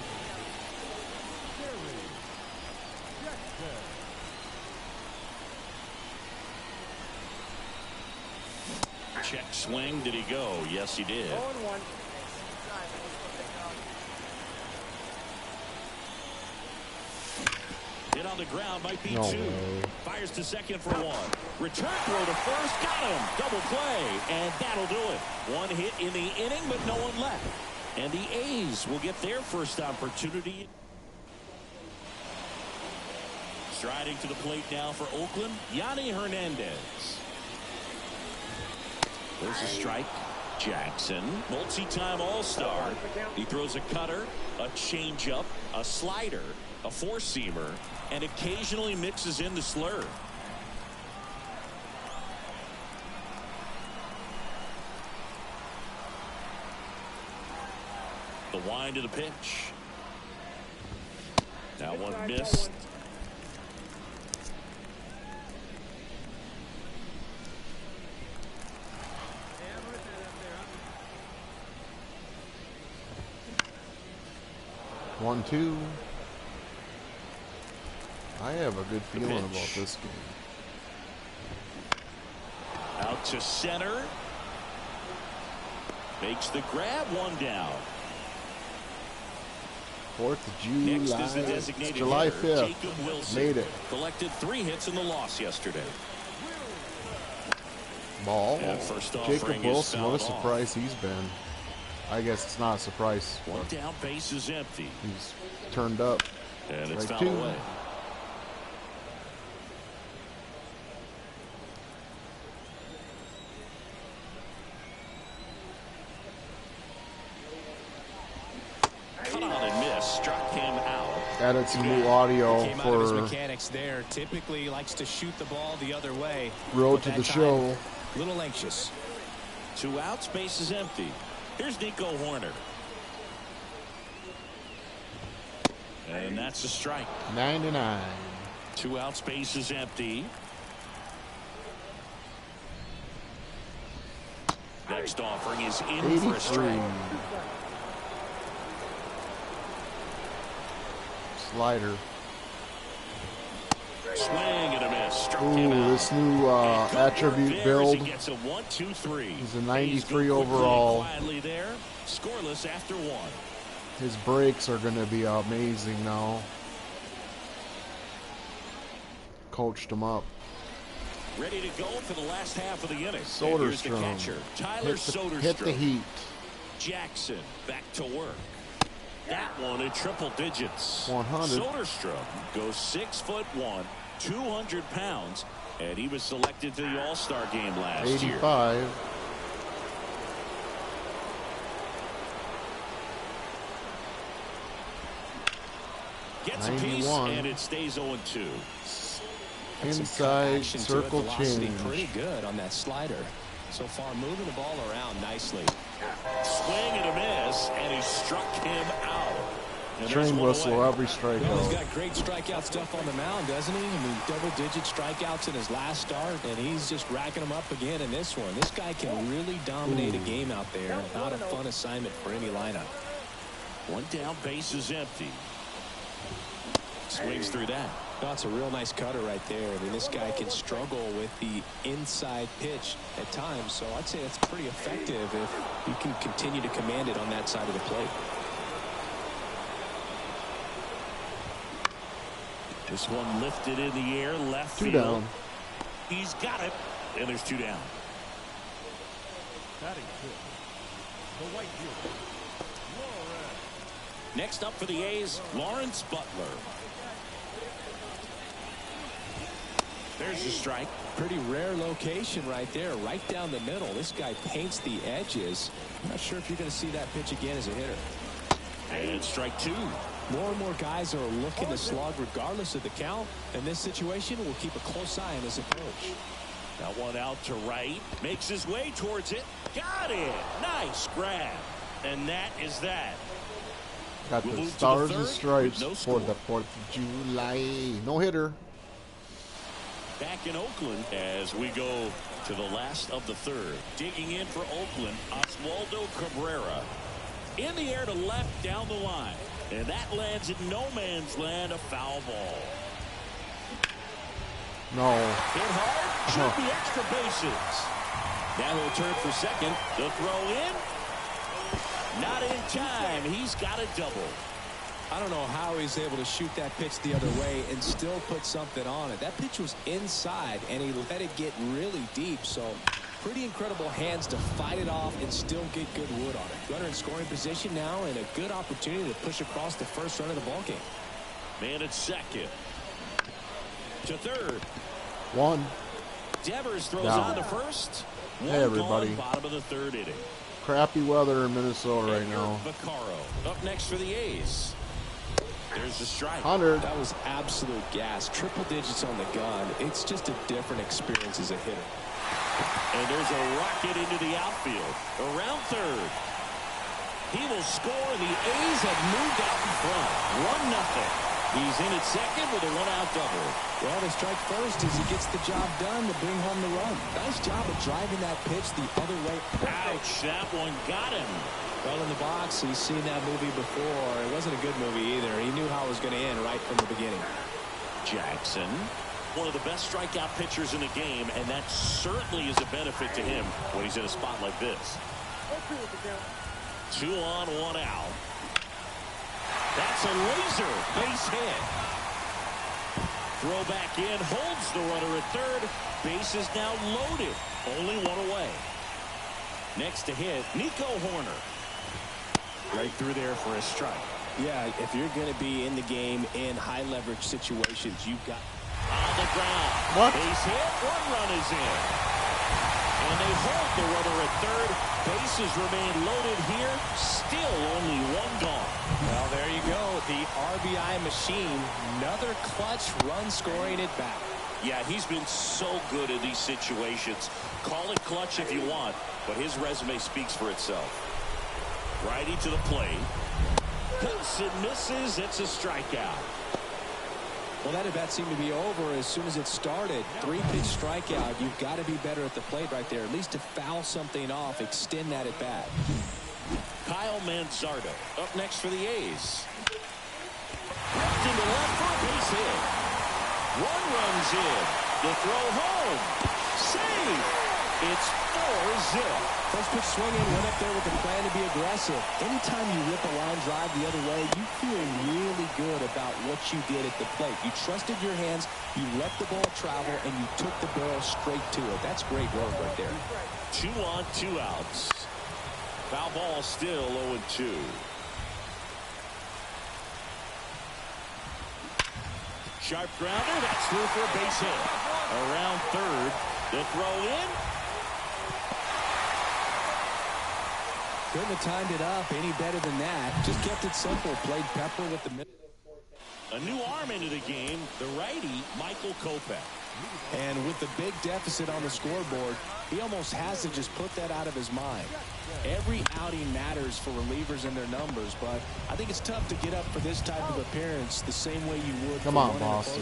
Check swing. Did he go? Yes, he did. 0-1. Hit on the ground, might be No 2. way. Fires to second for 1. Return throw to first. Got him. Double play. And that'll do it. 1 hit in the inning, but no one left. And the A's will get their first opportunity. Striding to the plate now for Oakland, Yanni Hernandez. There's a strike. Jackson, multi-time All-Star. He throws a cutter, a changeup, a slider, a four-seamer, and occasionally mixes in the slur. The wind of the pitch. That one missed. One, two. I have a good feeling about this game. Out to center. Makes the grab, one down. 4th of July. Next is the designated July hitter, 5th. Jacob Wilson. Made it. Collected 3 hits in the loss yesterday. Ball. And first Jacob offering is Wilson, what a fouled off. surprise he's been. I guess it's not a surprise. One down, base is empty. He's turned up. And it's Strike fouled two. away. Cut on and miss. Struck him out. Added some new audio Came out of his for mechanics there. Typically likes to shoot the ball the other way. Road But to that the time, Show. a little anxious. 2 outs, base is empty. Here's Nico Horner. And that's a strike. 99. 2 outs, base is empty. Next offering is in for a 83. strike. Slider. Swing and a miss. Struck him Ooh, out. this new attribute build. He gets a 1-2-3. He's a 93 overall. Quietly there. Scoreless after 1. His breaks are going to be amazing now. Coached him up. Ready to go for the last half of the inning. Soderstrom. Here's the catcher, Tyler Soderstrom. Hit the heat. Jackson back to work. That one in triple digits. 100. Soderstrom goes 6'1", 200 pounds, and he was selected to the All-Star game last year. 85. Gets a piece, 91. and it stays 0-2. Inside circle Velocity change. pretty good on that slider. So far, moving the ball around nicely. Swing and a miss, and he struck him out. And there's Train one whistle away. every Well, strikeout. he's got great strikeout stuff on the mound, doesn't he? I mean, double-digit strikeouts in his last start, and he's just racking them up again in this one. This guy can really dominate a game out there. Not a fun assignment for any lineup. 1 down, base is empty. Swings through that. That's a real nice cutter right there. I mean, this guy can struggle with the inside pitch at times, so I'd say that's pretty effective if you can continue to command it on that side of the plate. This one lifted in the air, left 2 field. down. He's got it, and there's 2 down. Batting fifth, the right fielder, Lawrence. Next up for the A's, Lawrence Butler. There's a strike. Pretty rare location right there, right down the middle. This guy paints the edges. I'm not sure if you're going to see that pitch again as a hitter. And strike 2. More and more guys are looking to slug regardless of the count. In this situation, we'll keep a close eye on his approach. That one out to right. Makes his way towards it. Got it. Nice grab. And that is that. Got We'll the move to the stars third and stripes with no for score. the 4th of July. No hitter. Back in Oakland as we go to the last of the third. Digging in for Oakland, Oswaldo Cabrera. In the air to left down the line. And that lands in no man's land, a foul ball. No. Hit hard, shoot the extra bases. Now he'll turn for second. The throw in. Not in time. He's got a double. I don't know how he's able to shoot that pitch the other way and still put something on it. That pitch was inside, and he let it get really deep. So pretty incredible hands to fight it off and still get good wood on it. Runner in scoring position now, and a good opportunity to push across the first run of the ballgame. Man at second. To third. 1. Devers throws Down. on to first. Hey, One everybody. gone, bottom of the third inning. crappy weather in Minnesota right now. Vaccaro up next for the A's. There's the strike. 100. That was absolute gas. Triple digits on the gun. It's just a different experience as a hitter. And there's a rocket into the outfield. Around third. He will score. The A's have moved out in front. 1-0. He's in at second with a one-out double. Well, they strike first as he gets the job done to bring home the run. Nice job of driving that pitch the other way. Ouch, that one got him. Well, in the box, he's seen that movie before. It wasn't a good movie either. He knew how it was going to end right from the beginning. Jackson, one of the best strikeout pitchers in the game, and that certainly is a benefit to him when he's in a spot like this. 2 on, 1 out. That's a laser base hit. Throw back in, holds the runner at third. Base is now loaded. Only 1 away. Next to hit, Nico Horner. Right through there for a strike. Yeah, if you're going to be in the game in high leverage situations, you've got on the ground. What? Base hit, 1 run is in. And they hold the runner at third. Bases remain loaded here. Still only 1 gone. Well, there you go. The RBI machine. Another clutch run scoring at bat. Yeah, he's been so good in these situations. Call it clutch if you want, but his resume speaks for itself. Righty to the plate. Hits and misses. It's a strikeout. Well, that at bat seemed to be over as soon as it started. 3-pitch strikeout. You've got to be better at the plate right there. At least to foul something off, extend that at bat. Kyle Manzardo up next for the A's. Ripped into left for a base hit. 1 runs in. The throw home. Save. It's 4-0. First pitch swinging, went up there with the plan to be aggressive. Anytime you rip a line drive the other way, you feel really good about what you did at the plate. You trusted your hands, you let the ball travel, and you took the barrel straight to it. That's great work right there. 2 on, 2 outs. Foul ball still 0-2. Sharp grounder. That's through for a base hit. Around third. The throw in. Couldn't have timed it up any better than that. Just kept it simple. Played Pepper with the middle. A new arm into the game. The righty, Michael Kopech. And with the big deficit on the scoreboard, he almost has to just put that out of his mind. Every outing matters for relievers and their numbers, but I think it's tough to get up for this type of appearance the same way you would. Come on, Boston.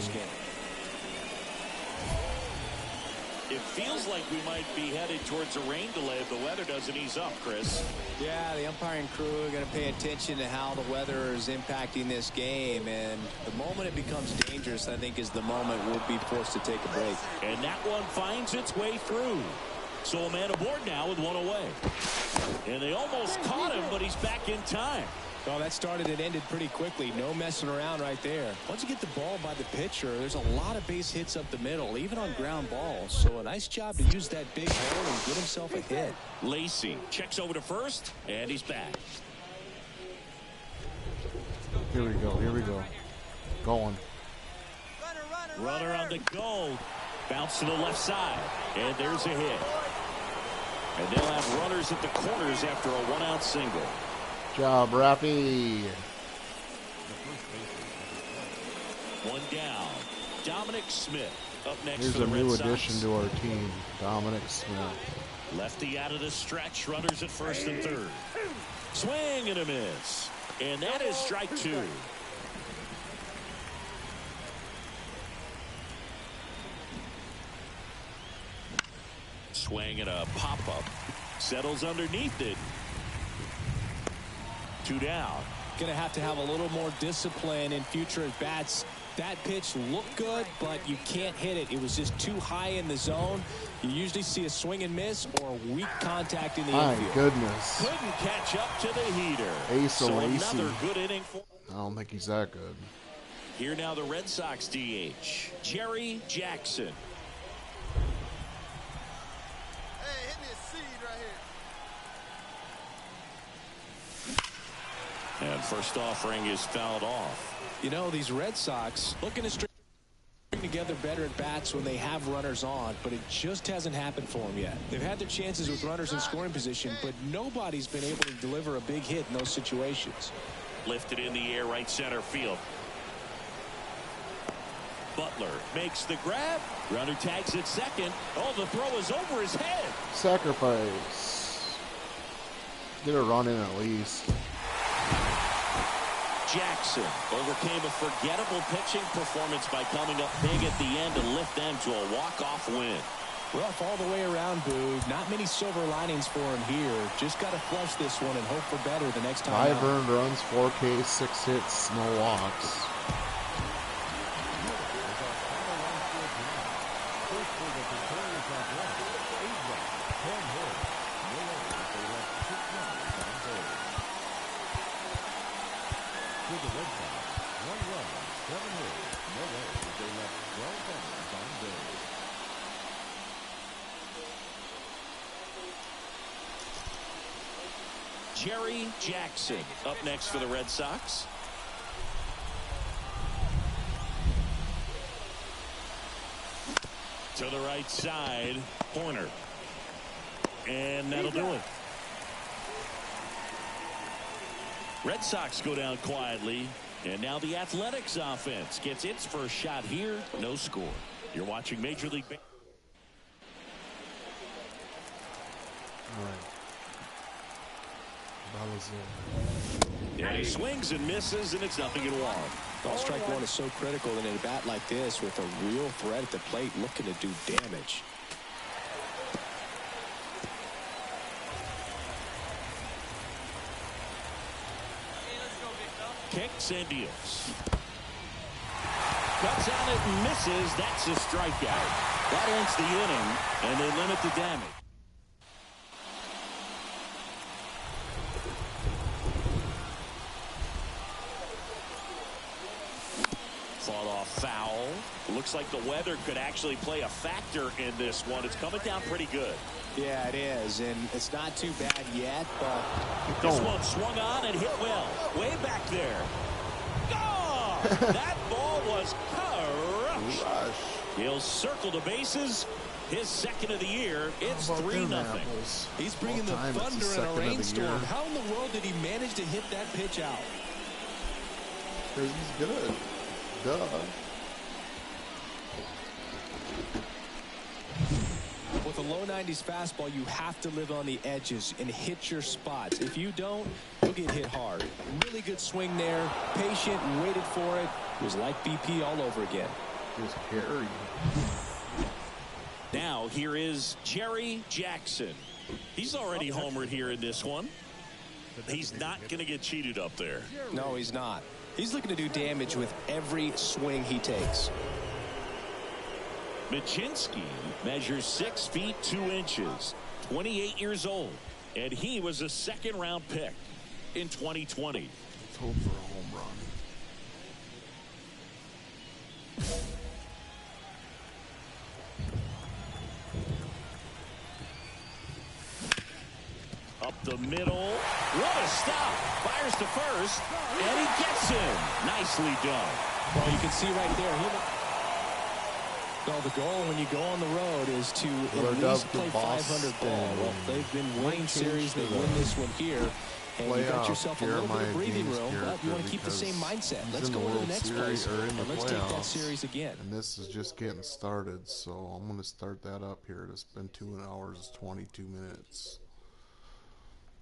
It feels like we might be headed towards a rain delay if the weather doesn't ease up, Chris. Yeah, the umpiring crew are going to pay attention to how the weather is impacting this game, and the moment it becomes dangerous, I think, is the moment we'll be forced to take a break. And that one finds its way through. So a man aboard now with 1 away. And they almost caught him, but he's back in time. Well, that started and ended pretty quickly. No messing around right there. Once you get the ball by the pitcher, there's a lot of base hits up the middle, even on ground balls. So a nice job to use that big hole and get himself a hit. Lacy checks over to first, and he's back. Here we go. Here we go. Going. Runner on the go. Bounce to the left side. And there's a hit. And they'll have runners at the corners after a 1-out single. Job, Raffy. 1 down. Dominic Smith up next. Here's for the a Red new Sox. addition to our team, Dominic Smith. Lefty out of the stretch. Runners at first and third. Swing and a miss. And that is strike 2. Swing and a pop-up. Settles underneath it. 2 down. Going to have a little more discipline in future at bats. That pitch looked good, but you can't hit it. It was just too high in the zone. You usually see a swing and miss or weak contact in the My infield. goodness. Couldn't catch up to the heater. Ace so Lacy. another good inning for. I don't think he's that good. Here now the Red Sox DH, Jerry Jackson. Hey, hit me a seed right here. And first offering is fouled off. You know, these Red Sox looking to string together better at bats when they have runners on, but it just hasn't happened for them yet. They've had their chances with runners in scoring position, but nobody's been able to deliver a big hit in those situations. Lifted in the air, right center field. Butler makes the grab. Runner tags at second. Oh, the throw is over his head. Sacrifice. Get a run in at least. Jackson overcame a forgettable pitching performance by coming up big at the end to lift them to a walk-off win. Rough all the way around, Boog. Not many silver linings for him here. Just got to flush this one and hope for better the next time 5 earned runs, 4 Ks, 6 hits, no walks. Jerry Jackson up next for the Red Sox. To the right side, Horner. And that'll do it. Red Sox go down quietly. And now the Athletics offense gets its first shot here. No score. You're watching Major League Baseball. All right. That was it. And he swings and misses, and it's 0-1. Ball strike one is so critical in a bat like this with a real threat at the plate looking to do damage. Kicks and deals. Cuts on it and misses. That's a strikeout. That ends the inning, and they limit the damage. Fought off foul. Looks like the weather could actually play a factor in this one. It's coming down pretty good. Yeah, it is, and it's not too bad yet, but this one swung on and hit well. Way back there. Oh! That ball was crushed. He'll circle the bases. His second of the year. It's 3-0. He's bringing the thunder in a rainstorm. How in the world did he manage to hit that pitch out? Because he's good. Duh. With a low 90s fastball, you have to live on the edges and hit your spots. If you don't, you'll get hit hard. Really good swing there. Patient, waited for it. It was like BP all over again. Just carry. Now here is Jerry Jackson. He's already homered here in this one. He's not going to get cheated up there. No, he's not. He's looking to do damage with every swing he takes. Machinsky measures 6 feet 2 inches, 28 years old, and he was a second-round pick in 2020. Let's hope for a home run. Up the middle. What a stop. Fires to first, and he gets him. Nicely done. Well, you can see right there. Well, the goal when you go on the road is to at least play 500 ball. Well, they've been winning series. They win this one here. And you got yourself a little bit of breathing room, but you want to keep the same mindset. Let's go to the next place, and let's take that series again. And this is just getting started, so I'm going to start that up here. It's been 2 hours, 22 minutes.